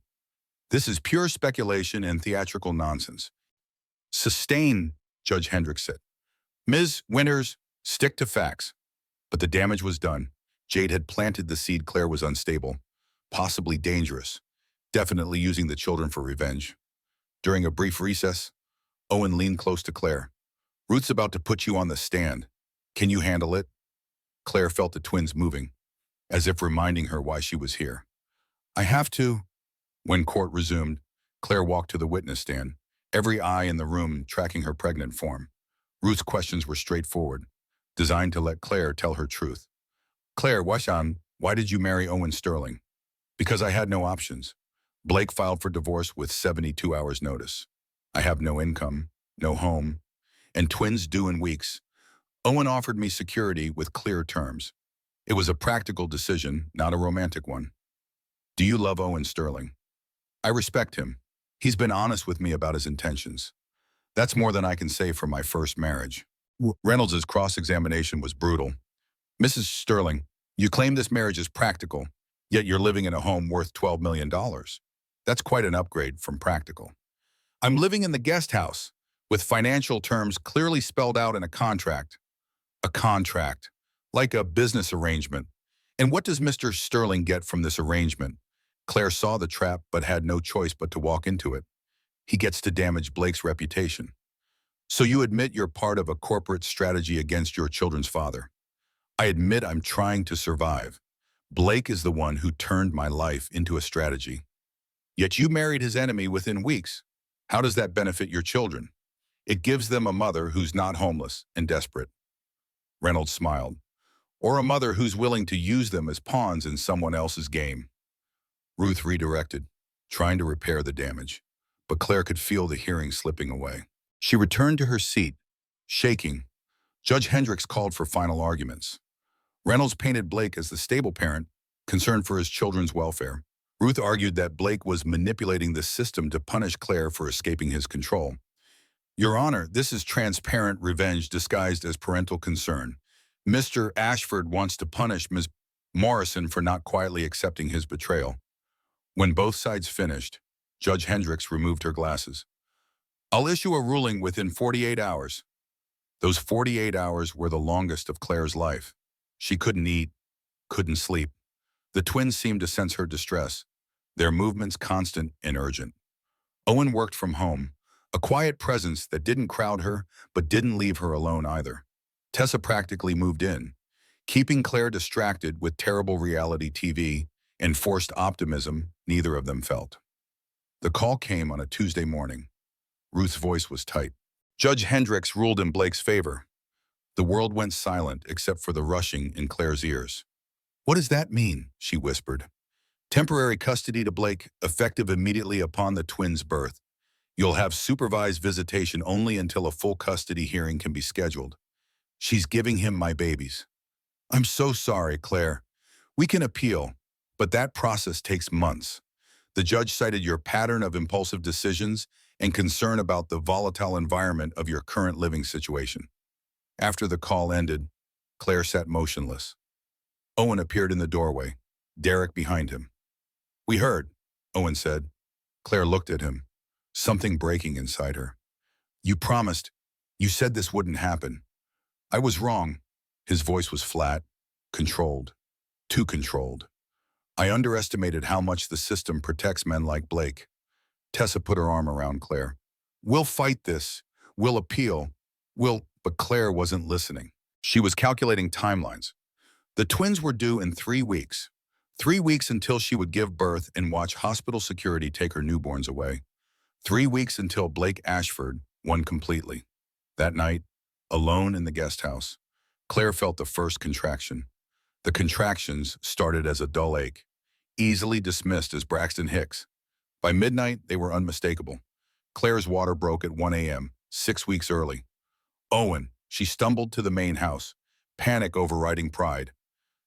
This is pure speculation and theatrical nonsense. Sustain, Judge Hendricks said. Ms. Winters, stick to facts. But the damage was done. Jade had planted the seed Claire was unstable, possibly dangerous, definitely using the children for revenge. During a brief recess, Owen leaned close to Claire. Ruth's about to put you on the stand. Can you handle it? Claire felt the twins moving, as if reminding her why she was here. I have to. When court resumed, Claire walked to the witness stand, every eye in the room tracking her pregnant form. Ruth's questions were straightforward, designed to let Claire tell her truth. Claire, why did you marry Owen Sterling? Because I had no options. Blake filed for divorce with 72 hours notice. I have no income, no home, and twins due in weeks. Owen offered me security with clear terms. It was a practical decision, not a romantic one. Do you love Owen Sterling? I respect him. He's been honest with me about his intentions. That's more than I can say for my first marriage. Reynolds' cross-examination was brutal. Mrs. Sterling, you claim this marriage is practical, yet you're living in a home worth $12 million. That's quite an upgrade from practical. I'm living in the guest house, with financial terms clearly spelled out in a contract. A contract, like a business arrangement. And what does Mr. Sterling get from this arrangement? Claire saw the trap but had no choice but to walk into it. He gets to damage Blake's reputation. So you admit you're part of a corporate strategy against your children's father. I admit I'm trying to survive. Blake is the one who turned my life into a strategy. Yet you married his enemy within weeks. How does that benefit your children? It gives them a mother who's not homeless and desperate. Reynolds smiled. Or a mother who's willing to use them as pawns in someone else's game. Ruth redirected, trying to repair the damage, but Claire could feel the hearing slipping away. She returned to her seat, shaking. Judge Hendricks called for final arguments. Reynolds painted Blake as the stable parent, concerned for his children's welfare. Ruth argued that Blake was manipulating the system to punish Claire for escaping his control. Your Honor, this is transparent revenge disguised as parental concern. Mr. Ashford wants to punish Ms. Morrison for not quietly accepting his betrayal. When both sides finished, Judge Hendricks removed her glasses. I'll issue a ruling within 48 hours. Those 48 hours were the longest of Claire's life. She couldn't eat, couldn't sleep. The twins seemed to sense her distress, their movements constant and urgent. Owen worked from home, a quiet presence that didn't crowd her but didn't leave her alone either. Tessa practically moved in, keeping Claire distracted with terrible reality TV and forced optimism neither of them felt. The call came on a Tuesday morning. Ruth's voice was tight. Judge Hendricks ruled in Blake's favor. The world went silent except for the rushing in Claire's ears. What does that mean? She whispered. Temporary custody to Blake, effective immediately upon the twins' birth. You'll have supervised visitation only until a full custody hearing can be scheduled. She's giving him my babies. I'm so sorry, Claire. We can appeal, but that process takes months. The judge cited your pattern of impulsive decisions and concern about the volatile environment of your current living situation. After the call ended, Claire sat motionless. Owen appeared in the doorway, Derek behind him. "We heard," Owen said. Claire looked at him, something breaking inside her. "You promised. You said this wouldn't happen." "I was wrong." His voice was flat, controlled, too controlled. "I underestimated how much the system protects men like Blake." Tessa put her arm around Claire. "We'll fight this. We'll appeal. But Claire wasn't listening. She was calculating timelines. The twins were due in 3 weeks. 3 weeks until she would give birth and watch hospital security take her newborns away. 3 weeks until Blake Ashford won completely. That night, alone in the guest house, Claire felt the first contraction. The contractions started as a dull ache, easily dismissed as Braxton Hicks. By midnight, they were unmistakable. Claire's water broke at 1 a.m., 6 weeks early. Owen, she stumbled to the main house, panic overriding pride.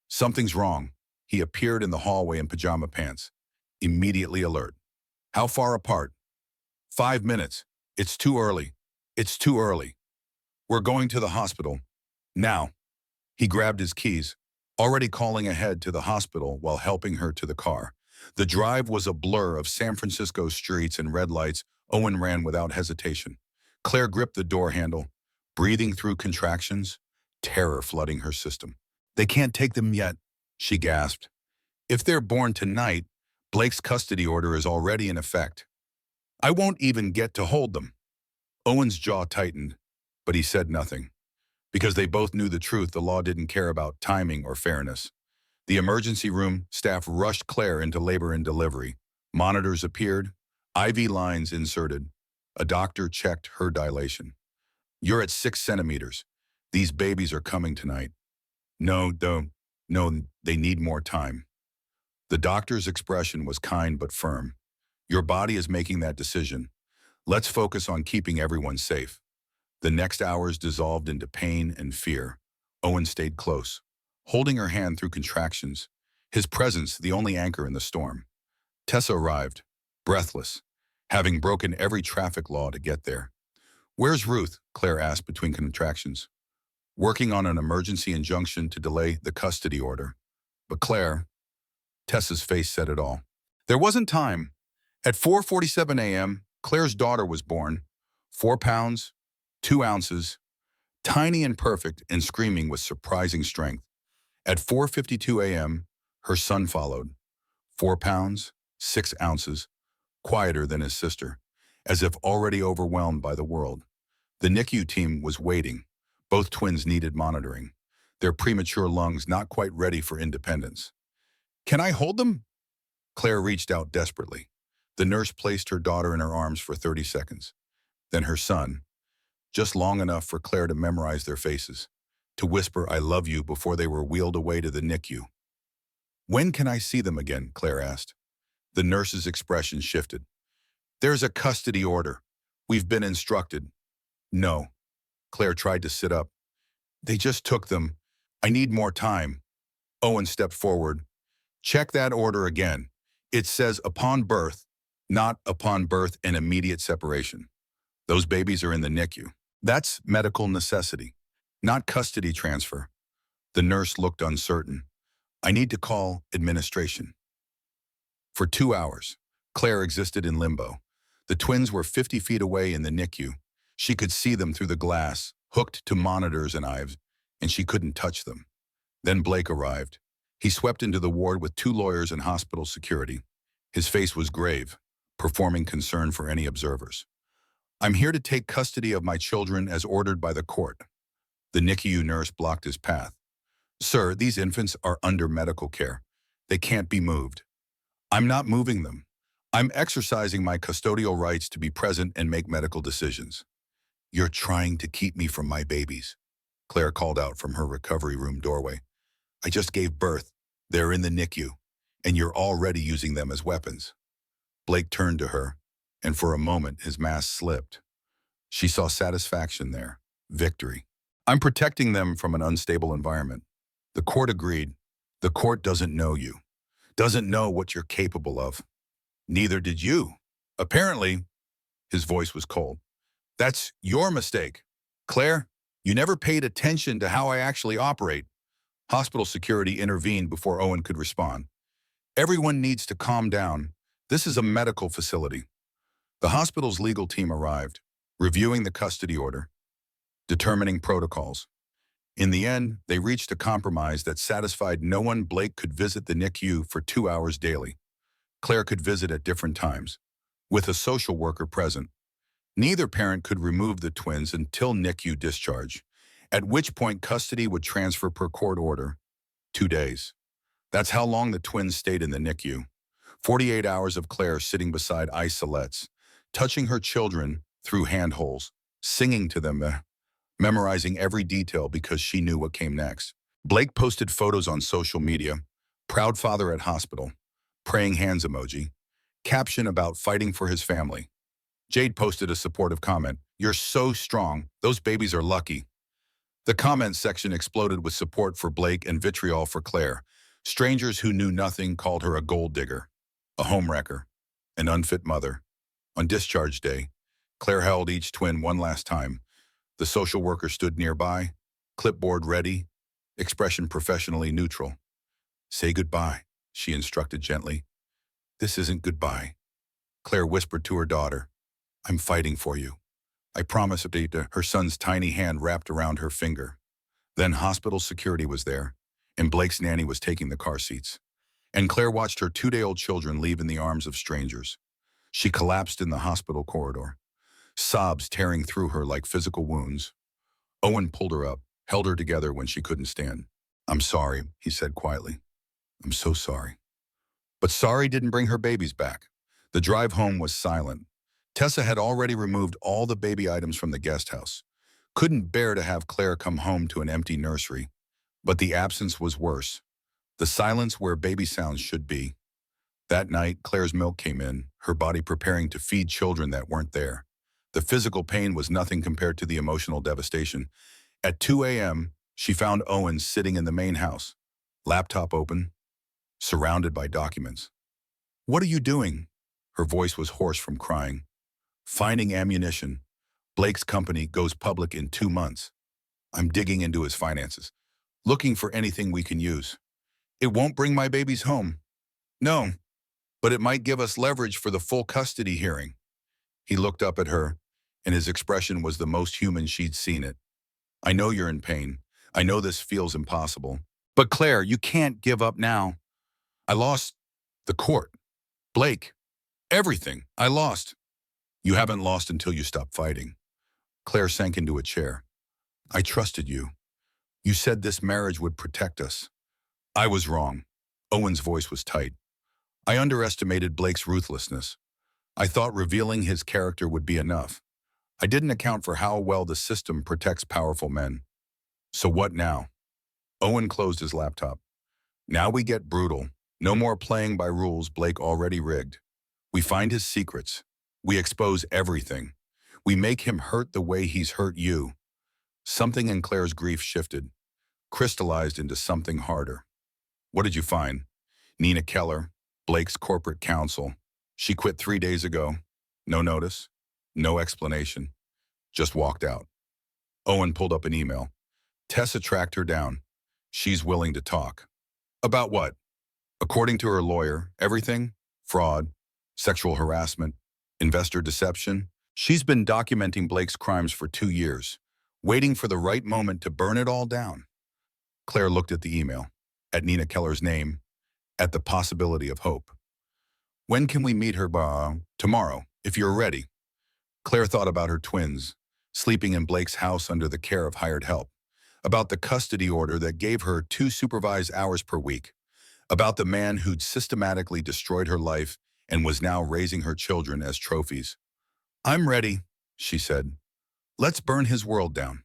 "Something's wrong." He appeared in the hallway in pajama pants, immediately alert. "How far apart?" 5 minutes. "It's too early. It's too early. We're going to the hospital. Now." He grabbed his keys, already calling ahead to the hospital while helping her to the car. The drive was a blur of San Francisco streets and red lights. Owen ran without hesitation. Claire gripped the door handle, breathing through contractions, terror flooding her system. "They can't take them yet," she gasped. "If they're born tonight, Blake's custody order is already in effect. I won't even get to hold them." Owen's jaw tightened, but he said nothing. Because they both knew the truth, the law didn't care about timing or fairness. The emergency room staff rushed Claire into labor and delivery. Monitors appeared, IV lines inserted. A doctor checked her dilation. "You're at 6 centimeters. These babies are coming tonight." No, they need more time." The doctor's expression was kind but firm. "Your body is making that decision. Let's focus on keeping everyone safe." The next hours dissolved into pain and fear. Owen stayed close, holding her hand through contractions, his presence the only anchor in the storm. Tessa arrived, breathless, having broken every traffic law to get there. "Where's Ruth?" Claire asked between contractions. "Working on an emergency injunction to delay the custody order." But Claire, Tessa's face said it all. There wasn't time. At 4:47 a.m., Claire's daughter was born. 4 pounds, 2 ounces, tiny and perfect and screaming with surprising strength. At 4:52 a.m., her son followed. 4 pounds, 6 ounces, quieter than his sister, as if already overwhelmed by the world. The NICU team was waiting. Both twins needed monitoring, their premature lungs not quite ready for independence. "Can I hold them?" Claire reached out desperately. The nurse placed her daughter in her arms for 30 seconds. Then her son, just long enough for Claire to memorize their faces, to whisper "I love you" before they were wheeled away to the NICU. "When can I see them again?" Claire asked. The nurse's expression shifted. "There's a custody order. We've been instructed." "No." Claire tried to sit up. "They just took them. I need more time." Owen stepped forward. "Check that order again. It says upon birth, not upon birth and immediate separation. Those babies are in the NICU. That's medical necessity, not custody transfer." The nurse looked uncertain. "I need to call administration." For 2 hours, Claire existed in limbo. The twins were 50 feet away in the NICU. She could see them through the glass, hooked to monitors and IVs, and she couldn't touch them. Then Blake arrived. He swept into the ward with 2 lawyers and hospital security. His face was grave, performing concern for any observers. "I'm here to take custody of my children as ordered by the court." The NICU nurse blocked his path. "Sir, these infants are under medical care. They can't be moved." "I'm not moving them. I'm exercising my custodial rights to be present and make medical decisions." "You're trying to keep me from my babies," Claire called out from her recovery room doorway. "I just gave birth. They're in the NICU, and you're already using them as weapons." Blake turned to her, and for a moment his mask slipped. She saw satisfaction there, victory. "I'm protecting them from an unstable environment." The court agreed. "The court doesn't know you, doesn't know what you're capable of." "Neither did you. Apparently." His voice was cold. That's your mistake. Claire, you never paid attention to how I actually operate. Hospital security intervened before Owen could respond. Everyone needs to calm down. This is a medical facility. The hospital's legal team arrived, reviewing the custody order, determining protocols. In the end, they reached a compromise that satisfied no one. Blake could visit the NICU for 2 hours daily. Claire could visit at different times, with a social worker present. Neither parent could remove the twins until NICU discharge, at which point custody would transfer per court order. 2 days. That's how long the twins stayed in the NICU. 48 hours of Claire sitting beside isolates, touching her children through handholds, singing to them, memorizing every detail because she knew what came next. Blake posted photos on social media, proud father at hospital, praying hands emoji, caption about fighting for his family. Jade posted a supportive comment, "You're so strong, those babies are lucky." The comment section exploded with support for Blake and vitriol for Claire. Strangers who knew nothing called her a gold digger, a homewrecker, an unfit mother. On discharge day, Claire held each twin one last time. The social worker stood nearby, clipboard ready, expression professionally neutral. "Say goodbye," she instructed gently. "This isn't goodbye." Claire whispered to her daughter, "I'm fighting for you. I promise," her son's tiny hand wrapped around her finger. Then hospital security was there, and Blake's nanny was taking the car seats. And Claire watched her 2-day-old children leave in the arms of strangers. She collapsed in the hospital corridor, sobs tearing through her like physical wounds. Owen pulled her up, held her together when she couldn't stand. "I'm sorry," he said quietly. "I'm so sorry." But sorry didn't bring her babies back. The drive home was silent. Tessa had already removed all the baby items from the guest house. Couldn't bear to have Claire come home to an empty nursery. But the absence was worse. The silence where baby sounds should be. That night, Claire's milk came in, her body preparing to feed children that weren't there. The physical pain was nothing compared to the emotional devastation. At 2 a.m., she found Owen sitting in the main house, laptop open, surrounded by documents. "What are you doing?" Her voice was hoarse from crying. "Finding ammunition. Blake's company goes public in 2 months. I'm digging into his finances, looking for anything we can use. It won't bring my babies home. No, but it might give us leverage for the full custody hearing." He looked up at her, and his expression was the most human she'd seen it. "I know you're in pain. I know this feels impossible. But Claire, you can't give up now. I lost the court. Blake. Everything. I lost." "You haven't lost until you stop fighting." Claire sank into a chair. "I trusted you. You said this marriage would protect us." "I was wrong." Owen's voice was tight. "I underestimated Blake's ruthlessness. I thought revealing his character would be enough. I didn't account for how well the system protects powerful men." "So what now?" Owen closed his laptop. "Now we get brutal. No more playing by rules Blake already rigged. We find his secrets. We expose everything. We make him hurt the way he's hurt you." Something in Claire's grief shifted, crystallized into something harder. "What did you find?" "Nina Keller, Blake's corporate counsel. She quit 3 days ago. No notice, no explanation. Just walked out." Owen pulled up an email. Tessa tracked her down. "She's willing to talk." "About what?" "According to her lawyer, everything. Fraud, sexual harassment, investor deception. She's been documenting Blake's crimes for 2 years, waiting for the right moment to burn it all down." Claire looked at the email, at Nina Keller's name, at the possibility of hope. "When can we meet her? Tomorrow, if you're ready." Claire thought about her twins, sleeping in Blake's house under the care of hired help, about the custody order that gave her 2 supervised hours per week, about the man who'd systematically destroyed her life and was now raising her children as trophies. "I'm ready," she said. "Let's burn his world down."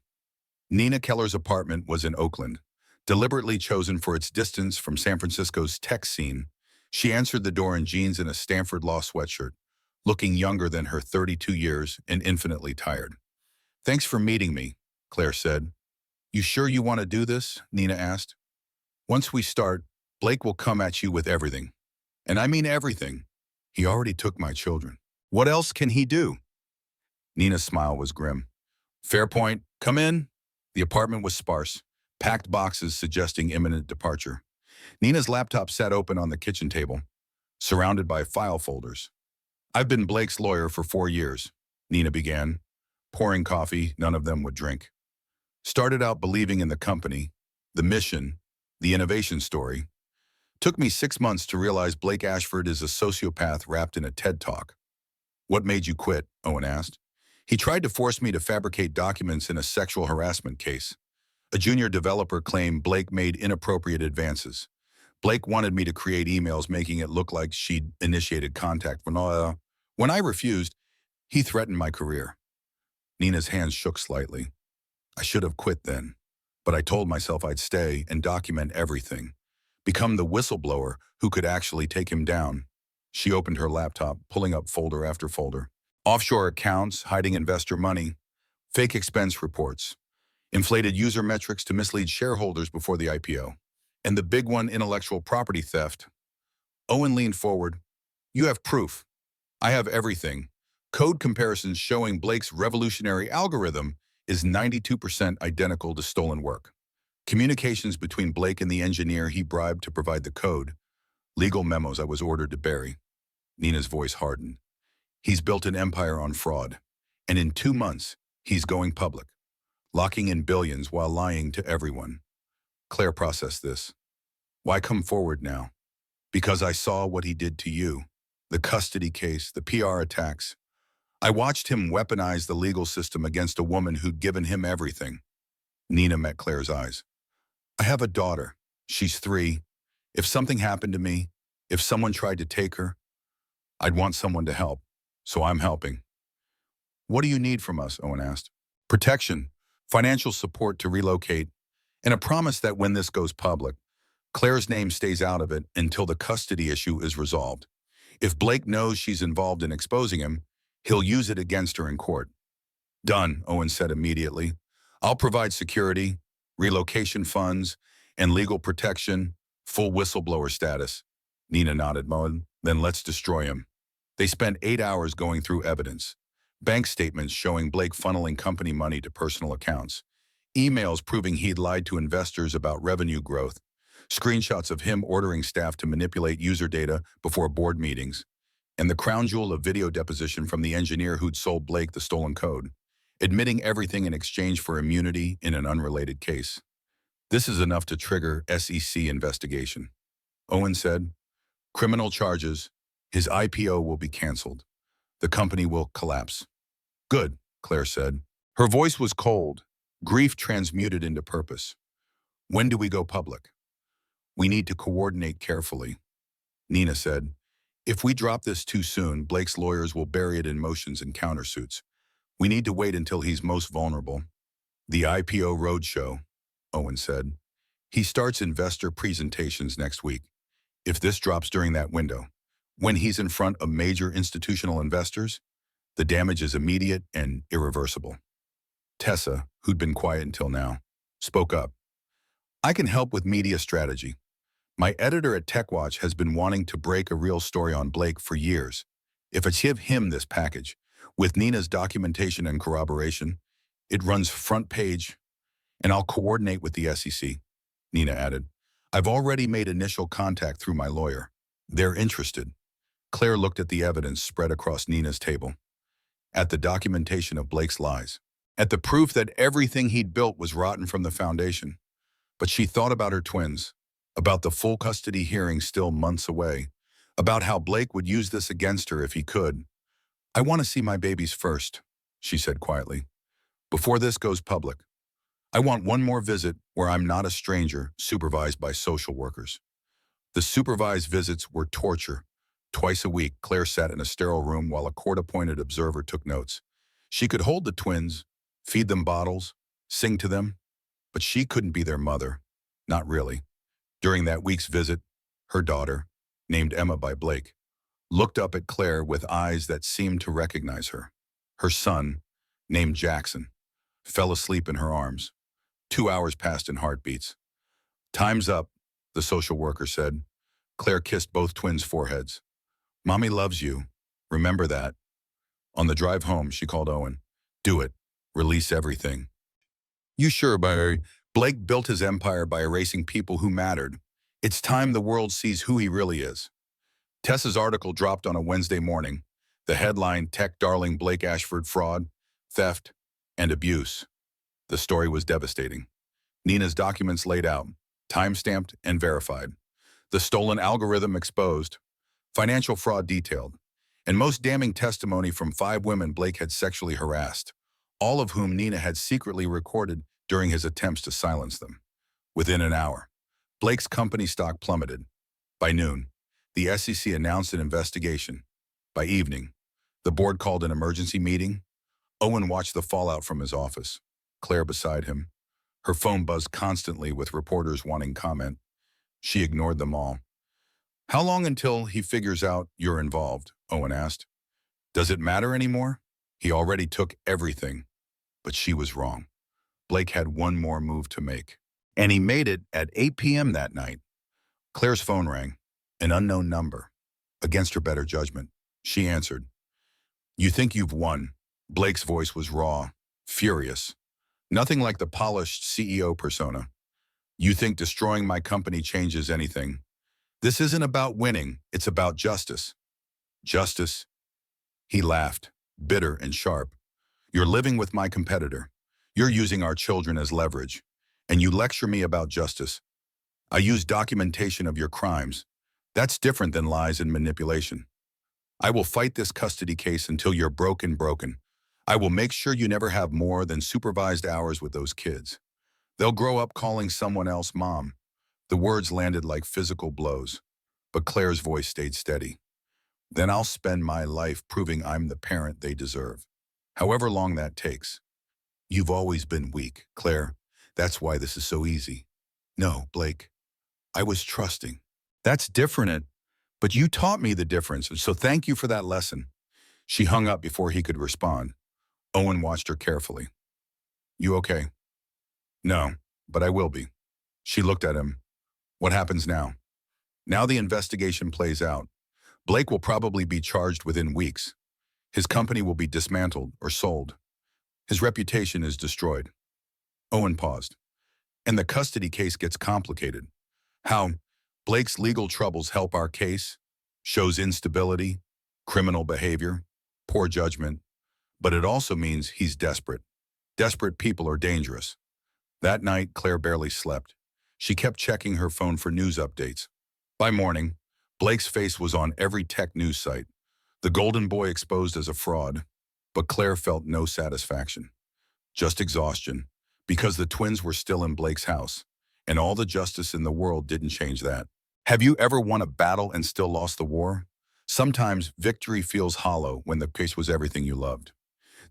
Nina Keller's apartment was in Oakland, deliberately chosen for its distance from San Francisco's tech scene. She answered the door in jeans and a Stanford Law sweatshirt, looking younger than her 32 years and infinitely tired. "Thanks for meeting me," Claire said. "You sure you want to do this?" Nina asked. "Once we start, Blake will come at you with everything. And I mean everything. He already took my children. What else can he do?" Nina's smile was grim. Fair point. Come in. The apartment was sparse, packed boxes suggesting imminent departure. Nina's laptop sat open on the kitchen table, surrounded by file folders. I've been Blake's lawyer for 4 years, Nina began, pouring coffee none of them would drink. Started out believing in the company, the mission, the innovation story. Took me 6 months to realize Blake Ashford is a sociopath wrapped in a TED Talk. What made you quit? Owen asked. He tried to force me to fabricate documents in a sexual harassment case. A junior developer claimed Blake made inappropriate advances. Blake wanted me to create emails making it look like she'd initiated contact. When I refused, he threatened my career. Nina's hands shook slightly. I should have quit then, but I told myself I'd stay and document everything. Become the whistleblower who could actually take him down. She opened her laptop, pulling up folder after folder. Offshore accounts, hiding investor money, fake expense reports, inflated user metrics to mislead shareholders before the IPO, and the big one, intellectual property theft. Owen leaned forward. You have proof. I have everything. Code comparisons showing Blake's revolutionary algorithm is 92% identical to stolen work. Communications between Blake and the engineer he bribed to provide the code. Legal memos I was ordered to bury. Nina's voice hardened. He's built an empire on fraud. And in 2 months, he's going public, locking in billions while lying to everyone. Claire processed this. Why come forward now? Because I saw what he did to you. The custody case, the PR attacks. I watched him weaponize the legal system against a woman who'd given him everything. Nina met Claire's eyes. I have a daughter. She's 3. If something happened to me, if someone tried to take her, I'd want someone to help. So I'm helping. What do you need from us? Owen asked. Protection, financial support to relocate, and a promise that when this goes public, Claire's name stays out of it until the custody issue is resolved. If Blake knows she's involved in exposing him, he'll use it against her in court. Done, Owen said immediately. I'll provide security, relocation funds, and legal protection, full whistleblower status. Nina nodded. Then let's destroy him. They spent 8 hours going through evidence. Bank statements showing Blake funneling company money to personal accounts. Emails proving he'd lied to investors about revenue growth. Screenshots of him ordering staff to manipulate user data before board meetings. And the crown jewel of video deposition from the engineer who'd sold Blake the stolen code, admitting everything in exchange for immunity in an unrelated case. This is enough to trigger SEC investigation. Owen said, criminal charges, his IPO will be canceled. The company will collapse. Good, Claire said. Her voice was cold, grief transmuted into purpose. When do we go public? We need to coordinate carefully. Nina said, if we drop this too soon, Blake's lawyers will bury it in motions and countersuits. We need to wait until he's most vulnerable. The IPO roadshow, Owen said. He starts investor presentations next week. If this drops during that window, when he's in front of major institutional investors, the damage is immediate and irreversible. Tessa, who'd been quiet until now, spoke up. I can help with media strategy. My editor at TechWatch has been wanting to break a real story on Blake for years. If I give him this package, with Nina's documentation and corroboration, it runs front page, and I'll coordinate with the SEC, Nina added. I've already made initial contact through my lawyer. They're interested. Claire looked at the evidence spread across Nina's table, at the documentation of Blake's lies, at the proof that everything he'd built was rotten from the foundation. But she thought about her twins, about the full custody hearing still months away, about how Blake would use this against her if he could. I want to see my babies first, she said quietly, before this goes public. I want one more visit where I'm not a stranger, supervised by social workers. The supervised visits were torture. Twice a week, Claire sat in a sterile room while a court-appointed observer took notes. She could hold the twins, feed them bottles, sing to them, but she couldn't be their mother. Not really. During that week's visit, her daughter, named Emma by Blake, looked up at Claire with eyes that seemed to recognize her. Her son, named Jackson, fell asleep in her arms. 2 hours passed in heartbeats. Time's up, the social worker said. Claire kissed both twins' foreheads. Mommy loves you. Remember that. On the drive home, she called Owen. Do it. Release everything. You sure, Barry? Blake built his empire by erasing people who mattered. It's time the world sees who he really is. Tessa's article dropped on a Wednesday morning. The headline, Tech Darling Blake Ashford Fraud, Theft, and Abuse. The story was devastating. Nina's documents laid out, time-stamped and verified. The stolen algorithm exposed, financial fraud detailed, and most damning testimony from 5 women Blake had sexually harassed, all of whom Nina had secretly recorded during his attempts to silence them. Within an hour, Blake's company stock plummeted. By noon, the SEC announced an investigation. By evening, the board called an emergency meeting. Owen watched the fallout from his office, Claire beside him. Her phone buzzed constantly with reporters wanting comment. She ignored them all. How long until he figures out you're involved? Owen asked. Does it matter anymore? He already took everything. But she was wrong. Blake had one more move to make. And he made it at 8 p.m. that night. Claire's phone rang. An unknown number. Against her better judgment, she answered. You think you've won. Blake's voice was raw, furious. Nothing like the polished CEO persona. You think destroying my company changes anything. This isn't about winning, it's about justice. Justice? He laughed, bitter and sharp. You're living with my competitor. You're using our children as leverage. And you lecture me about justice. I use documentation of your crimes. That's different than lies and manipulation. I will fight this custody case until you're broken. I will make sure you never have more than supervised hours with those kids. They'll grow up calling someone else mom. The words landed like physical blows, but Claire's voice stayed steady. Then I'll spend my life proving I'm the parent they deserve. However long that takes. You've always been weak, Claire. That's why this is so easy. No, Blake. I was trusting. That's different, but you taught me the difference, so thank you for that lesson. She hung up before he could respond. Owen watched her carefully. You okay? No, but I will be. She looked at him. What happens now? Now the investigation plays out. Blake will probably be charged within weeks. His company will be dismantled or sold. His reputation is destroyed. Owen paused. And the custody case gets complicated. How Blake's legal troubles help our case? Shows instability, criminal behavior, poor judgment. But it also means he's desperate. Desperate people are dangerous. That night, Claire barely slept. She kept checking her phone for news updates. By morning, Blake's face was on every tech news site. The golden boy exposed as a fraud. But Claire felt no satisfaction. Just exhaustion, because the twins were still in Blake's house. And all the justice in the world didn't change that. Have you ever won a battle and still lost the war? Sometimes victory feels hollow when the case was everything you loved.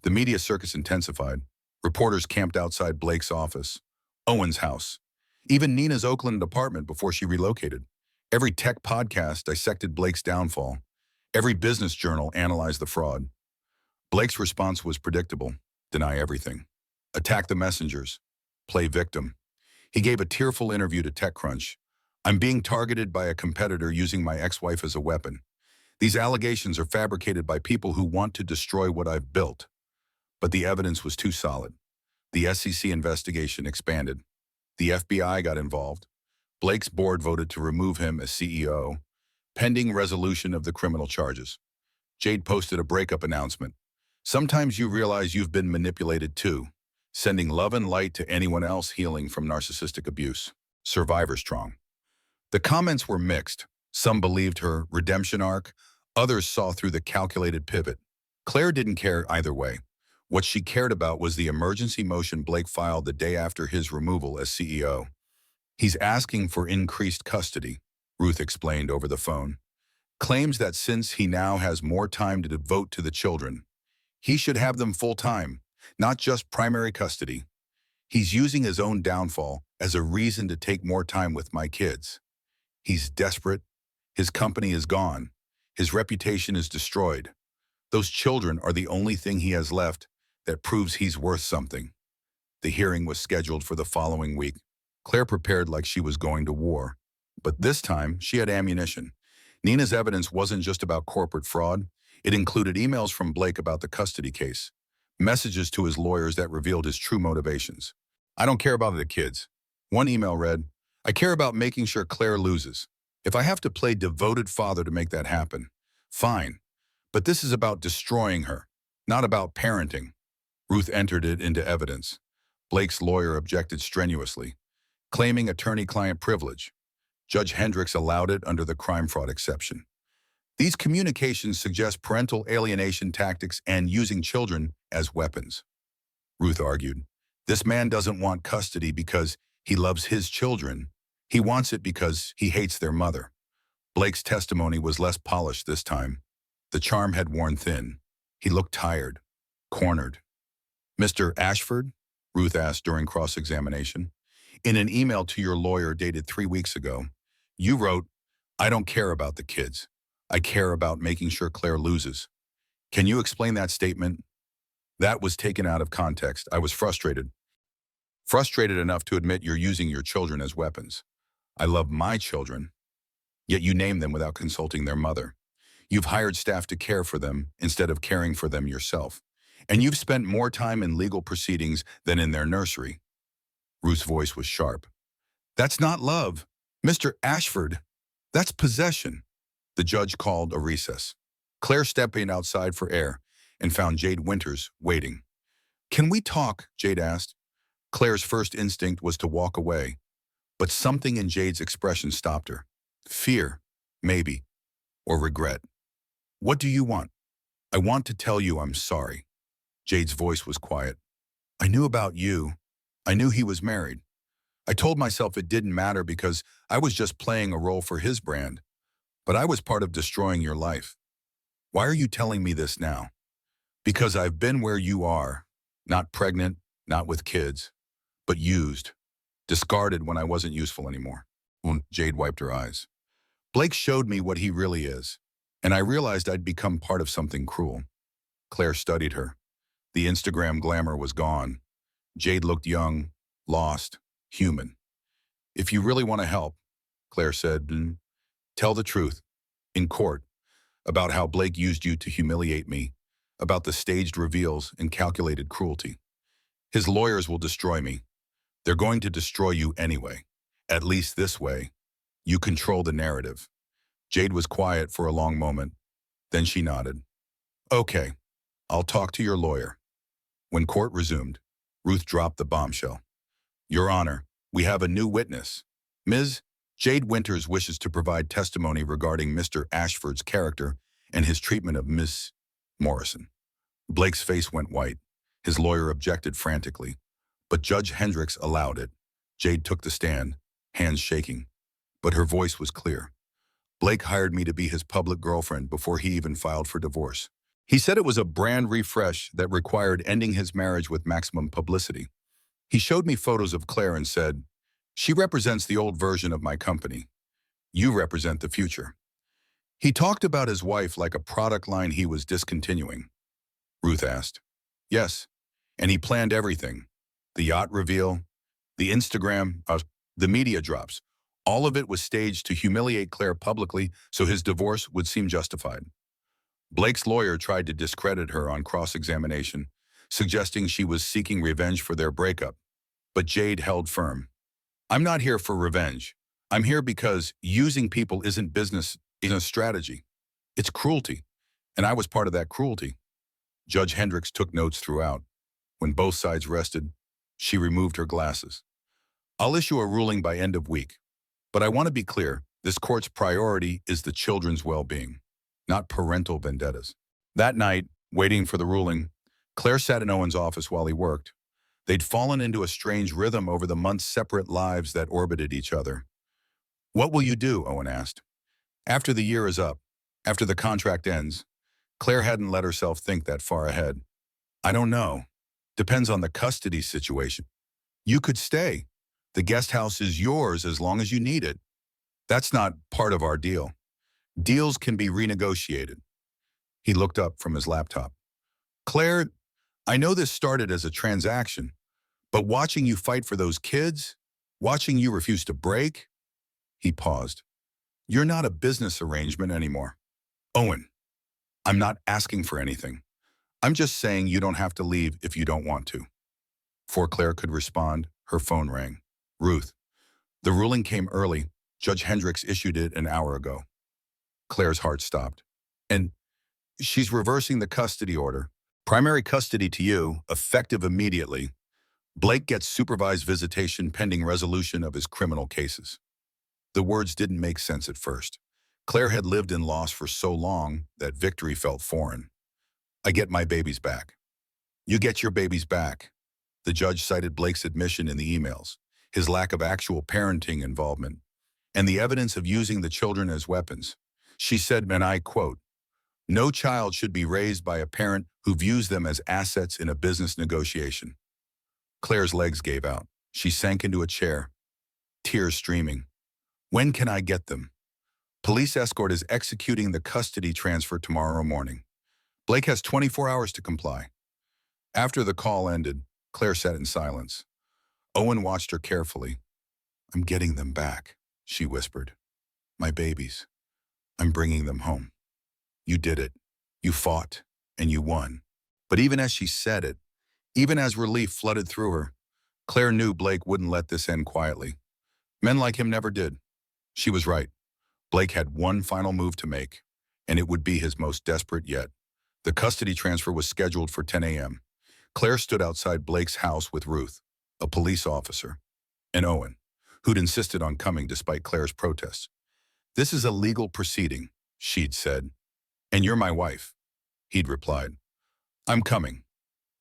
The media circus intensified. Reporters camped outside Blake's office, Owen's house, even Nina's Oakland apartment before she relocated. Every tech podcast dissected Blake's downfall. Every business journal analyzed the fraud. Blake's response was predictable. Deny everything. Attack the messengers. Play victim. He gave a tearful interview to TechCrunch. I'm being targeted by a competitor using my ex-wife as a weapon. These allegations are fabricated by people who want to destroy what I've built. But the evidence was too solid. The SEC investigation expanded. The FBI got involved. Blake's board voted to remove him as CEO, pending resolution of the criminal charges. Jade posted a breakup announcement. Sometimes you realize you've been manipulated too, sending love and light to anyone else healing from narcissistic abuse. Survivor strong. The comments were mixed. Some believed her redemption arc. Others saw through the calculated pivot. Claire didn't care either way. What she cared about was the emergency motion Blake filed the day after his removal as CEO. He's asking for increased custody, Ruth explained over the phone. Claims that since he now has more time to devote to the children, he should have them full-time, not just primary custody. He's using his own downfall as a reason to take more time with my kids. He's desperate. His company is gone. His reputation is destroyed. Those children are the only thing he has left that proves he's worth something. The hearing was scheduled for the following week. Claire prepared like she was going to war. But this time, she had ammunition. Nina's evidence wasn't just about corporate fraud. It included emails from Blake about the custody case, messages to his lawyers that revealed his true motivations. I don't care about the kids. One email read, I care about making sure Claire loses. If I have to play devoted father to make that happen, fine. But this is about destroying her, not about parenting. Ruth entered it into evidence. Blake's lawyer objected strenuously, claiming attorney-client privilege. Judge Hendricks allowed it under the crime fraud exception. These communications suggest parental alienation tactics and using children as weapons. Ruth argued, this man doesn't want custody because he loves his children. He wants it because he hates their mother. Blake's testimony was less polished this time. The charm had worn thin. He looked tired, cornered. Mr. Ashford? Ruth asked during cross-examination. In an email to your lawyer dated 3 weeks ago, you wrote, I don't care about the kids. I care about making sure Claire loses. Can you explain that statement? That was taken out of context. I was frustrated. Frustrated enough to admit you're using your children as weapons. I love my children, yet you name them without consulting their mother. You've hired staff to care for them instead of caring for them yourself. And you've spent more time in legal proceedings than in their nursery. Ruth's voice was sharp. That's not love. Mr. Ashford, that's possession. The judge called a recess. Claire stepped in outside for air and found Jade Winters waiting. Can we talk? Jade asked. Claire's first instinct was to walk away, but something in Jade's expression stopped her. Fear, maybe, or regret. What do you want? I want to tell you I'm sorry. Jade's voice was quiet. I knew about you. I knew he was married. I told myself it didn't matter because I was just playing a role for his brand. But I was part of destroying your life. Why are you telling me this now? Because I've been where you are, not pregnant, not with kids, but used, discarded when I wasn't useful anymore. Jade wiped her eyes. Blake showed me what he really is, and I realized I'd become part of something cruel. Claire studied her. The Instagram glamour was gone. Jade looked young, lost, human. If you really want to help, Claire said, tell the truth, in court, about how Blake used you to humiliate me, about the staged reveals and calculated cruelty. His lawyers will destroy me. They're going to destroy you anyway. At least this way. You control the narrative. Jade was quiet for a long moment. Then she nodded. Okay, I'll talk to your lawyer. When court resumed, Ruth dropped the bombshell. Your Honor, we have a new witness. Ms. Jade Winters wishes to provide testimony regarding Mr. Ashford's character and his treatment of Miss Morrison. Blake's face went white. His lawyer objected frantically, but Judge Hendricks allowed it. Jade took the stand, hands shaking, but her voice was clear. Blake hired me to be his public girlfriend before he even filed for divorce. He said it was a brand refresh that required ending his marriage with maximum publicity. He showed me photos of Claire and said, she represents the old version of my company. You represent the future. He talked about his wife like a product line he was discontinuing. Ruth asked. Yes, and he planned everything. The yacht reveal, the Instagram, the media drops. All of it was staged to humiliate Claire publicly so his divorce would seem justified. Blake's lawyer tried to discredit her on cross-examination, suggesting she was seeking revenge for their breakup. But Jade held firm. I'm not here for revenge. I'm here because using people isn't business, it's a strategy. It's cruelty, and I was part of that cruelty. Judge Hendricks took notes throughout. When both sides rested, she removed her glasses. I'll issue a ruling by end of week, but I want to be clear, this court's priority is the children's well-being, not parental vendettas. That night, waiting for the ruling, Claire sat in Owen's office while he worked. They'd fallen into a strange rhythm over the months' separate lives that orbited each other. What will you do? Owen asked. After the year is up, after the contract ends. Claire hadn't let herself think that far ahead. I don't know. Depends on the custody situation. You could stay. The guest house is yours as long as you need it. That's not part of our deal. Deals can be renegotiated. He looked up from his laptop. Claire, I know this started as a transaction, but watching you fight for those kids, watching you refuse to break, he paused. You're not a business arrangement anymore. Owen, I'm not asking for anything. I'm just saying you don't have to leave if you don't want to. Before Claire could respond, her phone rang. Ruth, the ruling came early. Judge Hendricks issued it an hour ago. Claire's heart stopped. And she's reversing the custody order. Primary custody to you, effective immediately. Blake gets supervised visitation pending resolution of his criminal cases. The words didn't make sense at first. Claire had lived in loss for so long that victory felt foreign. I get my babies back. You get your babies back. The judge cited Blake's admission in the emails, his lack of actual parenting involvement, and the evidence of using the children as weapons. She said, and I quote, "No child should be raised by a parent who views them as assets in a business negotiation." Claire's legs gave out. She sank into a chair, tears streaming. When can I get them? Police escort is executing the custody transfer tomorrow morning. Blake has 24 hours to comply. After the call ended, Claire sat in silence. Owen watched her carefully. I'm getting them back, she whispered. My babies. I'm bringing them home. You did it. You fought, and you won. But even as she said it, even as relief flooded through her, Claire knew Blake wouldn't let this end quietly. Men like him never did. She was right. Blake had one final move to make, and it would be his most desperate yet. The custody transfer was scheduled for 10 a.m. Claire stood outside Blake's house with Ruth, a police officer, and Owen, who'd insisted on coming despite Claire's protests. This is a legal proceeding, she'd said. And you're my wife, he'd replied. I'm coming.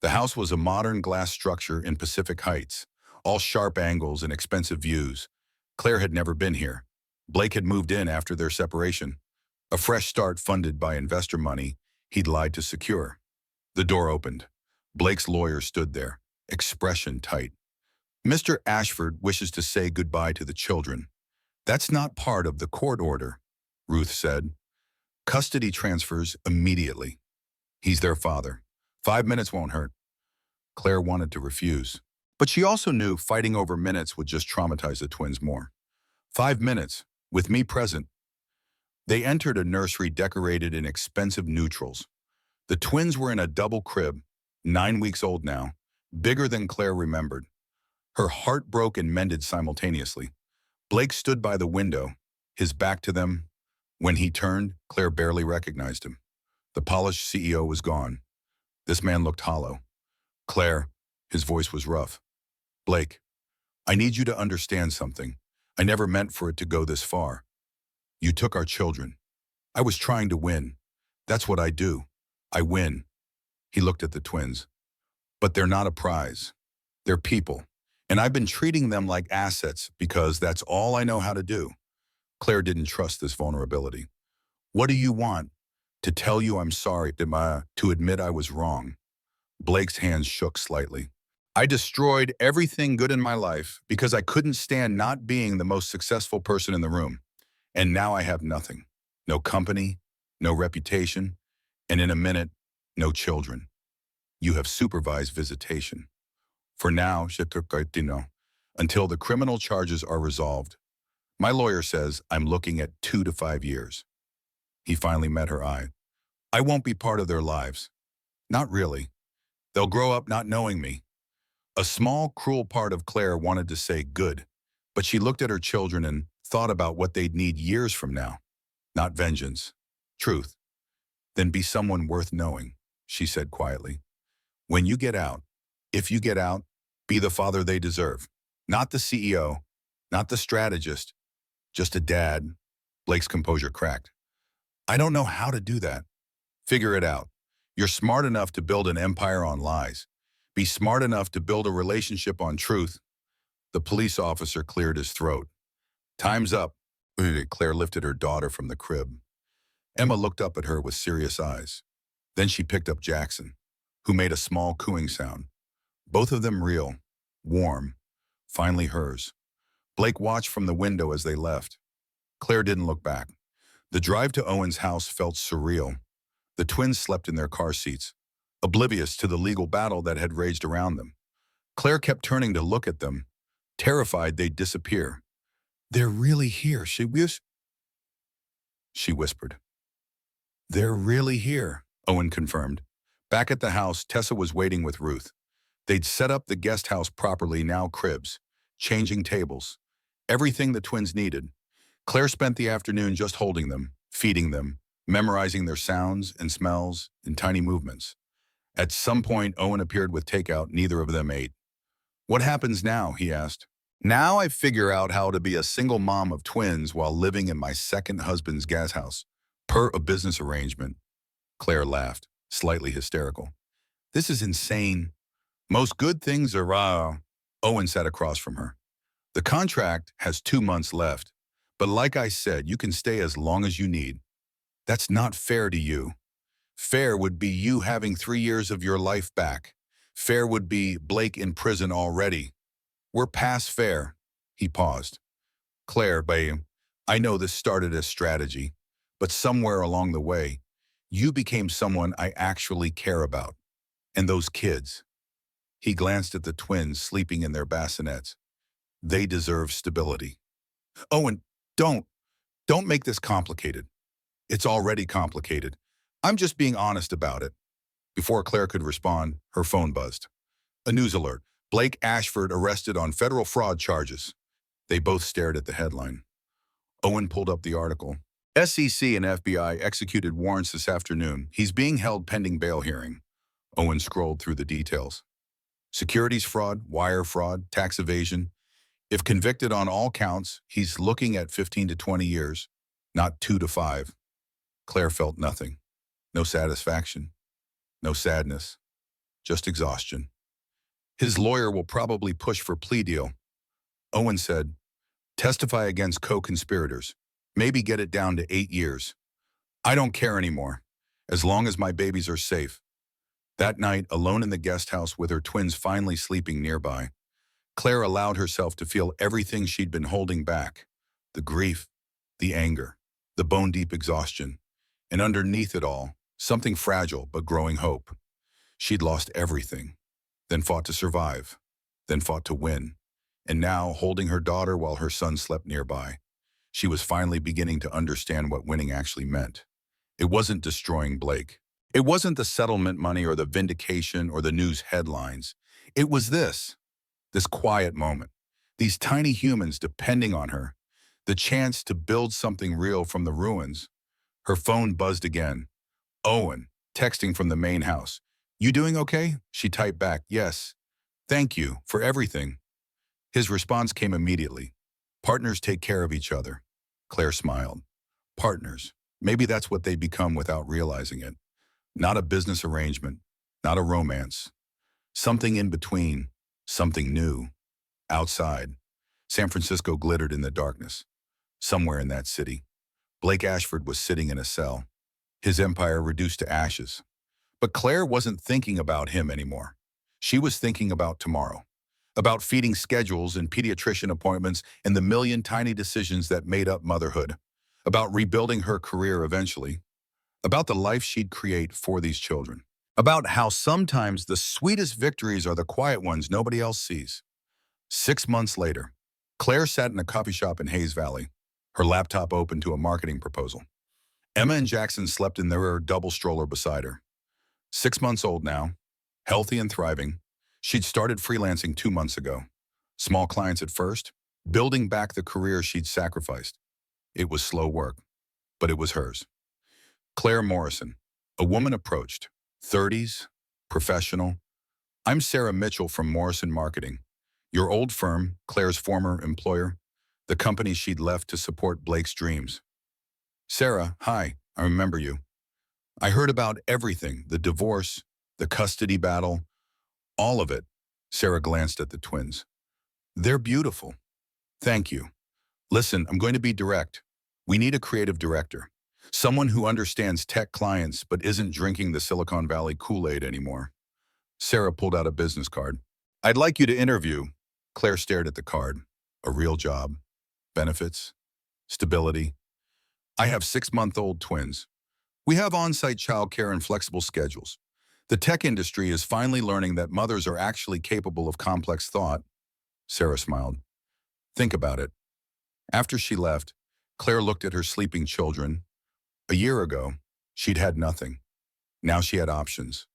The house was a modern glass structure in Pacific Heights, all sharp angles and expensive views. Claire had never been here. Blake had moved in after their separation, a fresh start funded by investor money he'd lied to secure. The door opened. Blake's lawyer stood there, expression tight. Mr. Ashford wishes to say goodbye to the children. That's not part of the court order, Ruth said. Custody transfers immediately. He's their father. 5 minutes won't hurt. Claire wanted to refuse, but she also knew fighting over minutes would just traumatize the twins more. 5 minutes, with me present. They entered a nursery decorated in expensive neutrals. The twins were in a double crib, 9 weeks old now, bigger than Claire remembered. Her heart broke and mended simultaneously. Blake stood by the window, his back to them. When he turned, Claire barely recognized him. The polished CEO was gone. This man looked hollow. Claire, his voice was rough. Blake, I need you to understand something. I never meant for it to go this far. You took our children. I was trying to win. That's what I do. I win. He looked at the twins. But they're not a prize. They're people. And I've been treating them like assets because that's all I know how to do. Claire didn't trust this vulnerability. What do you want? To tell you I'm sorry, to admit I was wrong. Blake's hands shook slightly. I destroyed everything good in my life because I couldn't stand not being the most successful person in the room. And now I have nothing. No company, no reputation, and in a minute, no children. You have supervised visitation. For now, until the criminal charges are resolved. My lawyer says I'm looking at 2 to 5 years. He finally met her eye. I won't be part of their lives. Not really. They'll grow up not knowing me. A small, cruel part of Claire wanted to say good, but she looked at her children and thought about what they'd need years from now. Not vengeance. Truth. Then be someone worth knowing, she said quietly. When you get out, if you get out, be the father they deserve. Not the CEO, not the strategist, just a dad. Blake's composure cracked. I don't know how to do that. Figure it out. You're smart enough to build an empire on lies. Be smart enough to build a relationship on truth. The police officer cleared his throat. Time's up. Claire lifted her daughter from the crib. Emma looked up at her with serious eyes. Then she picked up Jackson, who made a small cooing sound. Both of them real, warm, finally hers. Blake watched from the window as they left. Claire didn't look back. The drive to Owen's house felt surreal. The twins slept in their car seats, oblivious to the legal battle that had raged around them. Claire kept turning to look at them, terrified they'd disappear. They're really here, she whispered. They're really here, Owen confirmed, Back at the house, Tessa was waiting with Ruth. They'd set up the guest house properly, now cribs, changing tables, everything the twins needed. Claire spent the afternoon just holding them, feeding them, memorizing their sounds and smells and tiny movements. At some point, Owen appeared with takeout. Neither of them ate. "What happens now?" he asked. "Now I figure out how to be a single mom of twins while living in my second husband's gas house, per a business arrangement." Claire laughed, slightly hysterical. "This is insane. Most good things are, Owen sat across from her. "The contract has 2 months left, but like I said, you can stay as long as you need." "That's not fair to you." "Fair would be you having 3 years of your life back. Fair would be Blake in prison already. We're past fair." He paused. "Claire, babe, I know this started as strategy, but somewhere along the way, you became someone I actually care about. And those kids." He glanced at the twins sleeping in their bassinets. "They deserve stability." "Owen, don't. Don't make this complicated." "It's already complicated. I'm just being honest about it." Before Claire could respond, her phone buzzed. A news alert. "Blake Ashford arrested on federal fraud charges." They both stared at the headline. Owen pulled up the article. "SEC and FBI executed warrants this afternoon. He's being held pending bail hearing." Owen scrolled through the details. Securities fraud, wire fraud, tax evasion. If convicted on all counts, he's looking at 15 to 20 years, not 2 to 5. Claire felt nothing. No satisfaction. No sadness. Just exhaustion. "His lawyer will probably push for plea deal." Owen said, "Testify against co-conspirators. Maybe get it down to 8 years. I don't care anymore, as long as my babies are safe." That night, alone in the guest house with her twins finally sleeping nearby, Claire allowed herself to feel everything she'd been holding back. The grief, the anger, the bone-deep exhaustion, and underneath it all, something fragile but growing hope. She'd lost everything, then fought to survive, then fought to win. And now, holding her daughter while her son slept nearby, she was finally beginning to understand what winning actually meant. It wasn't destroying Blake. It wasn't the settlement money or the vindication or the news headlines. It was this quiet moment, these tiny humans depending on her, the chance to build something real from the ruins. Her phone buzzed again. Owen, texting from the main house. "You doing okay?" She typed back, "Yes. Thank you for everything." His response came immediately. "Partners take care of each other." Claire smiled. Partners. Maybe that's what they become without realizing it. Not a business arrangement, not a romance. Something in between, something new. Outside, San Francisco glittered in the darkness. Somewhere in that city, Blake Ashford was sitting in a cell, his empire reduced to ashes. But Claire wasn't thinking about him anymore. She was thinking about tomorrow, about feeding schedules and pediatrician appointments and the million tiny decisions that made up motherhood, about rebuilding her career eventually, about the life she'd create for these children, about how sometimes the sweetest victories are the quiet ones nobody else sees. 6 months later, Claire sat in a coffee shop in Hayes Valley, her laptop open to a marketing proposal. Emma and Jackson slept in their double stroller beside her. 6 months old now, healthy and thriving. She'd started freelancing 2 months ago. Small clients at first, building back the career she'd sacrificed. It was slow work, but it was hers. Claire Morrison, a woman approached, 30s, professional. "I'm Sarah Mitchell from Morrison Marketing. Your old firm, Claire's former employer, the company she'd left to support Blake's dreams." "Sarah, hi, I remember you. I heard about everything, the divorce, the custody battle, all of it." Sarah glanced at the twins. "They're beautiful. Thank you. Listen, I'm going to be direct. We need a creative director. Someone who understands tech clients but isn't drinking the Silicon Valley Kool-Aid anymore." Sarah pulled out a business card. "I'd like you to interview." Claire stared at the card. A real job, benefits, stability. "I have 6-month-old twins. We have on-site childcare and flexible schedules. The tech industry is finally learning that mothers are actually capable of complex thought." Sarah smiled. "Think about it." After she left, Claire looked at her sleeping children. A year ago, she'd had nothing. Now she had options.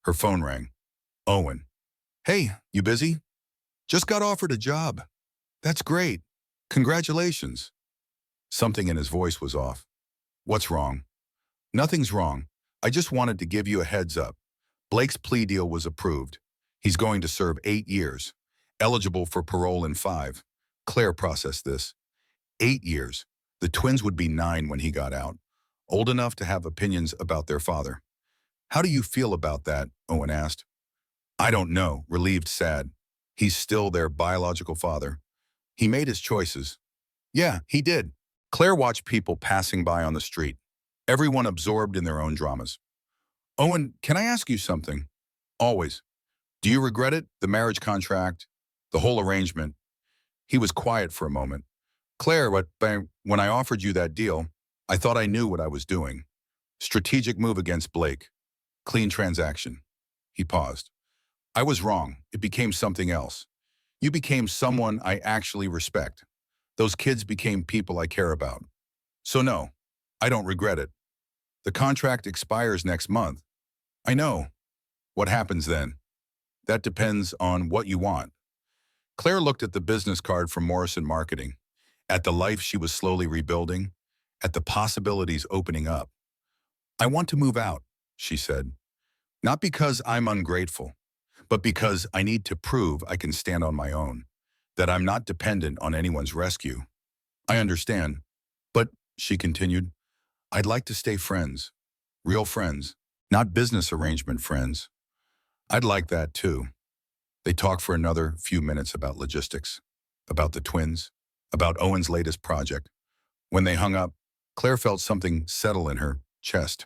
Her phone rang. Owen. Hey, you busy? Just got offered a job. That's great. Congratulations. Something in his voice was off. What's wrong? Nothing's wrong. I just wanted to give you a heads up. Blake's plea deal was approved. He's going to serve 8 years. Eligible for parole in 5. Claire processed this. 8 years. The twins would be 9 when he got out. Old enough to have opinions about their father. How do you feel about that? Owen asked. I don't know, relieved, sad. He's still their biological father. He made his choices. Yeah, he did. Claire watched people passing by on the street, everyone absorbed in their own dramas. Owen, can I ask you something? Always. Do you regret it? The marriage contract? The whole arrangement? He was quiet for a moment. Claire, when I offered you that deal, I thought I knew what I was doing. Strategic move against Blake. Clean transaction. He paused. I was wrong. It became something else. You became someone I actually respect. Those kids became people I care about. So no, I don't regret it. The contract expires next month. I know. What happens then? That depends on what you want. Claire looked at the business card from Morrison Marketing, at the life she was slowly rebuilding, at the possibilities opening up. I want to move out, she said. Not because I'm ungrateful, but because I need to prove I can stand on my own, that I'm not dependent on anyone's rescue. I understand. But, she continued, I'd like to stay friends. Real friends, not business arrangement friends. I'd like that too. They talked for another few minutes about logistics, about the twins, about Owen's latest project. When they hung up, Claire felt something settle in her chest.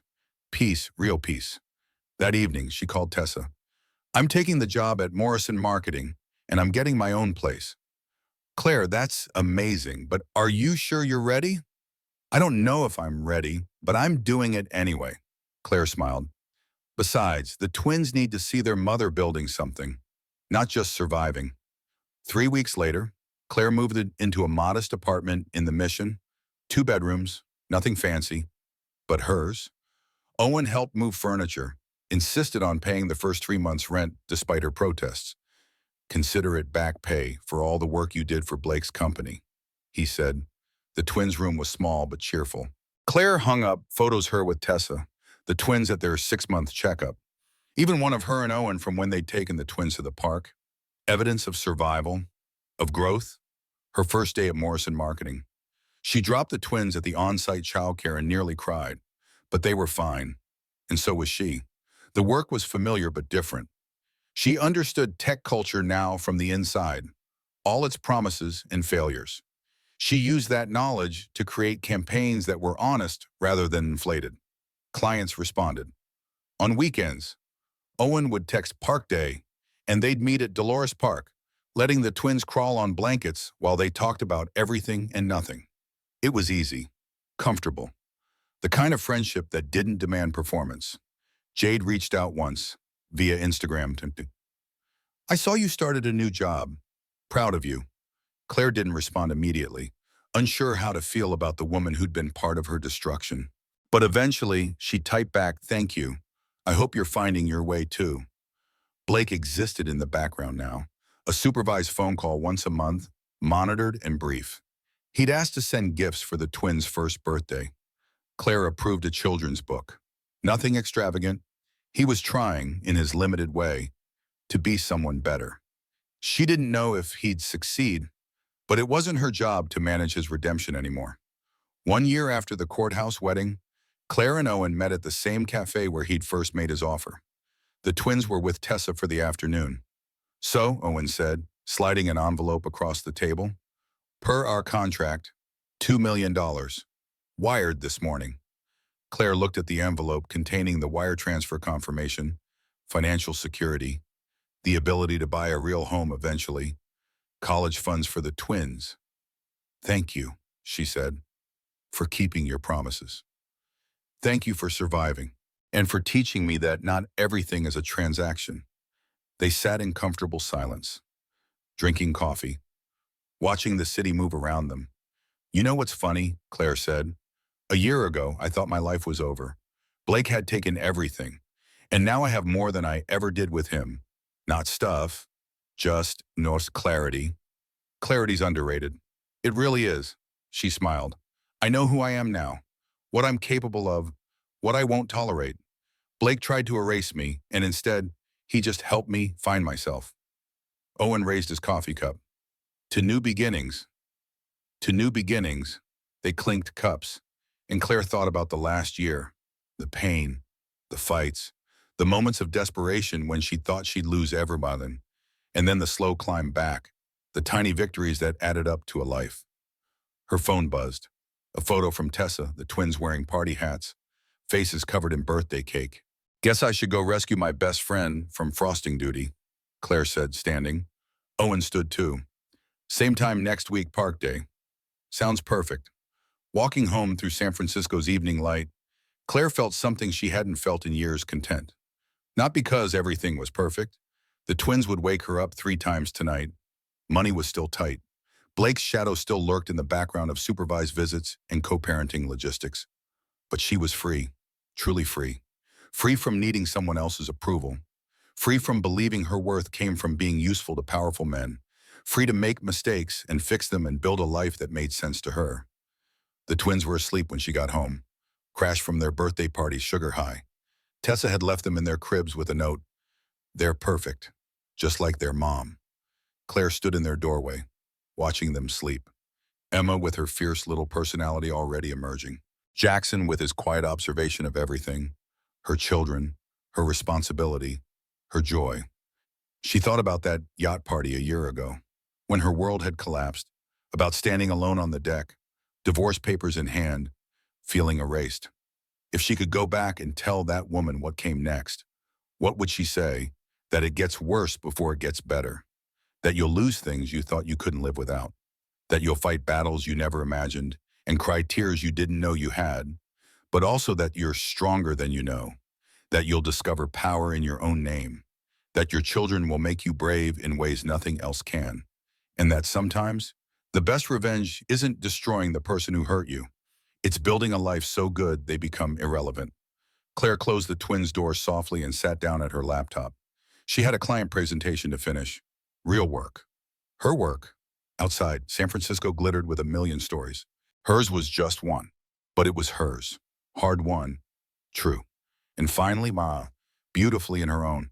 Peace, real peace. That evening, she called Tessa. I'm taking the job at Morrison Marketing, and I'm getting my own place. Claire, that's amazing, but are you sure you're ready? I don't know if I'm ready, but I'm doing it anyway. Claire smiled. Besides, the twins need to see their mother building something, not just surviving. 3 weeks later, Claire moved into a modest apartment in the Mission, 2 bedrooms, nothing fancy, but hers. Owen helped move furniture, insisted on paying the first 3 months' rent despite her protests. Consider it back pay for all the work you did for Blake's company, he said. The twins' room was small but cheerful. Claire hung up photos her with Tessa, the twins at their 6-month checkup. Even one of her and Owen from when they'd taken the twins to the park. Evidence of survival, of growth. Her first day at Morrison Marketing. She dropped the twins at the on-site childcare and nearly cried. But they were fine. And so was she. The work was familiar but different. She understood tech culture now from the inside, all its promises and failures. She used that knowledge to create campaigns that were honest rather than inflated. Clients responded. On weekends, Owen would text Park Day, and they'd meet at Dolores Park, letting the twins crawl on blankets while they talked about everything and nothing. It was easy, comfortable, the kind of friendship that didn't demand performance. Jade reached out once, via Instagram. I saw you started a new job. Proud of you. Claire didn't respond immediately, unsure how to feel about the woman who'd been part of her destruction. But eventually, she typed back, thank you. I hope you're finding your way too. Blake existed in the background now. A supervised phone call once a month, monitored and brief. He'd asked to send gifts for the twins' first birthday. Claire approved a children's book. Nothing extravagant. He was trying, in his limited way, to be someone better. She didn't know if he'd succeed, but it wasn't her job to manage his redemption anymore. 1 year after the courthouse wedding, Claire and Owen met at the same cafe where he'd first made his offer. The twins were with Tessa for the afternoon. So, Owen said, sliding an envelope across the table, per our contract, $2 million. Wired this morning. Claire looked at the envelope containing the wire transfer confirmation, financial security, the ability to buy a real home eventually, college funds for the twins. Thank you, she said, for keeping your promises. Thank you for surviving, and for teaching me that not everything is a transaction. They sat in comfortable silence, drinking coffee, watching the city move around them. You know what's funny, Claire said. A year ago, I thought my life was over. Blake had taken everything, And now I have more than I ever did with him. Not stuff, just nos clarity. Clarity's underrated. It really is. She smiled. I know who I am now, what I'm capable of, what I won't tolerate. Blake tried to erase me, and instead, he just helped me find myself. Owen raised his coffee cup. To new beginnings. To new beginnings. They clinked cups, and Claire thought about the last year, the pain, the fights, the moments of desperation when she thought she'd lose everybody, and then the slow climb back, the tiny victories that added up to a life. Her phone buzzed. A photo from Tessa, the twins wearing party hats, faces covered in birthday cake. Guess I should go rescue my best friend from frosting duty, Claire said, standing. Owen stood too. Same time next week, Park Day. Sounds perfect. Walking home through San Francisco's evening light, Claire felt something she hadn't felt in years: content. Not because everything was perfect. The twins would wake her up 3 times tonight. Money was still tight. Blake's shadow still lurked in the background of supervised visits and co-parenting logistics. But she was free, truly free. Free from needing someone else's approval. Free from believing her worth came from being useful to powerful men. Free to make mistakes and fix them and build a life that made sense to her. The twins were asleep when she got home, crashed from their birthday party sugar high. Tessa had left them in their cribs with a note. They're perfect, just like their mom. Claire stood in their doorway, watching them sleep. Emma with her fierce little personality already emerging. Jackson with his quiet observation of everything. Her children, her responsibility, her joy. She thought about that yacht party a year ago, when her world had collapsed, about standing alone on the deck, divorce papers in hand, feeling erased. If she could go back and tell that woman what came next, what would she say? That it gets worse before it gets better. That you'll lose things you thought you couldn't live without. That you'll fight battles you never imagined and cry tears you didn't know you had. But also that you're stronger than you know. That you'll discover power in your own name. That your children will make you brave in ways nothing else can. And that sometimes, the best revenge isn't destroying the person who hurt you. It's building a life so good they become irrelevant. Claire closed the twins' door softly and sat down at her laptop. She had a client presentation to finish. Real work. Her work. Outside, San Francisco glittered with a million stories. Hers was just one. But it was hers. Hard won. True. And finally, beautifully in her own,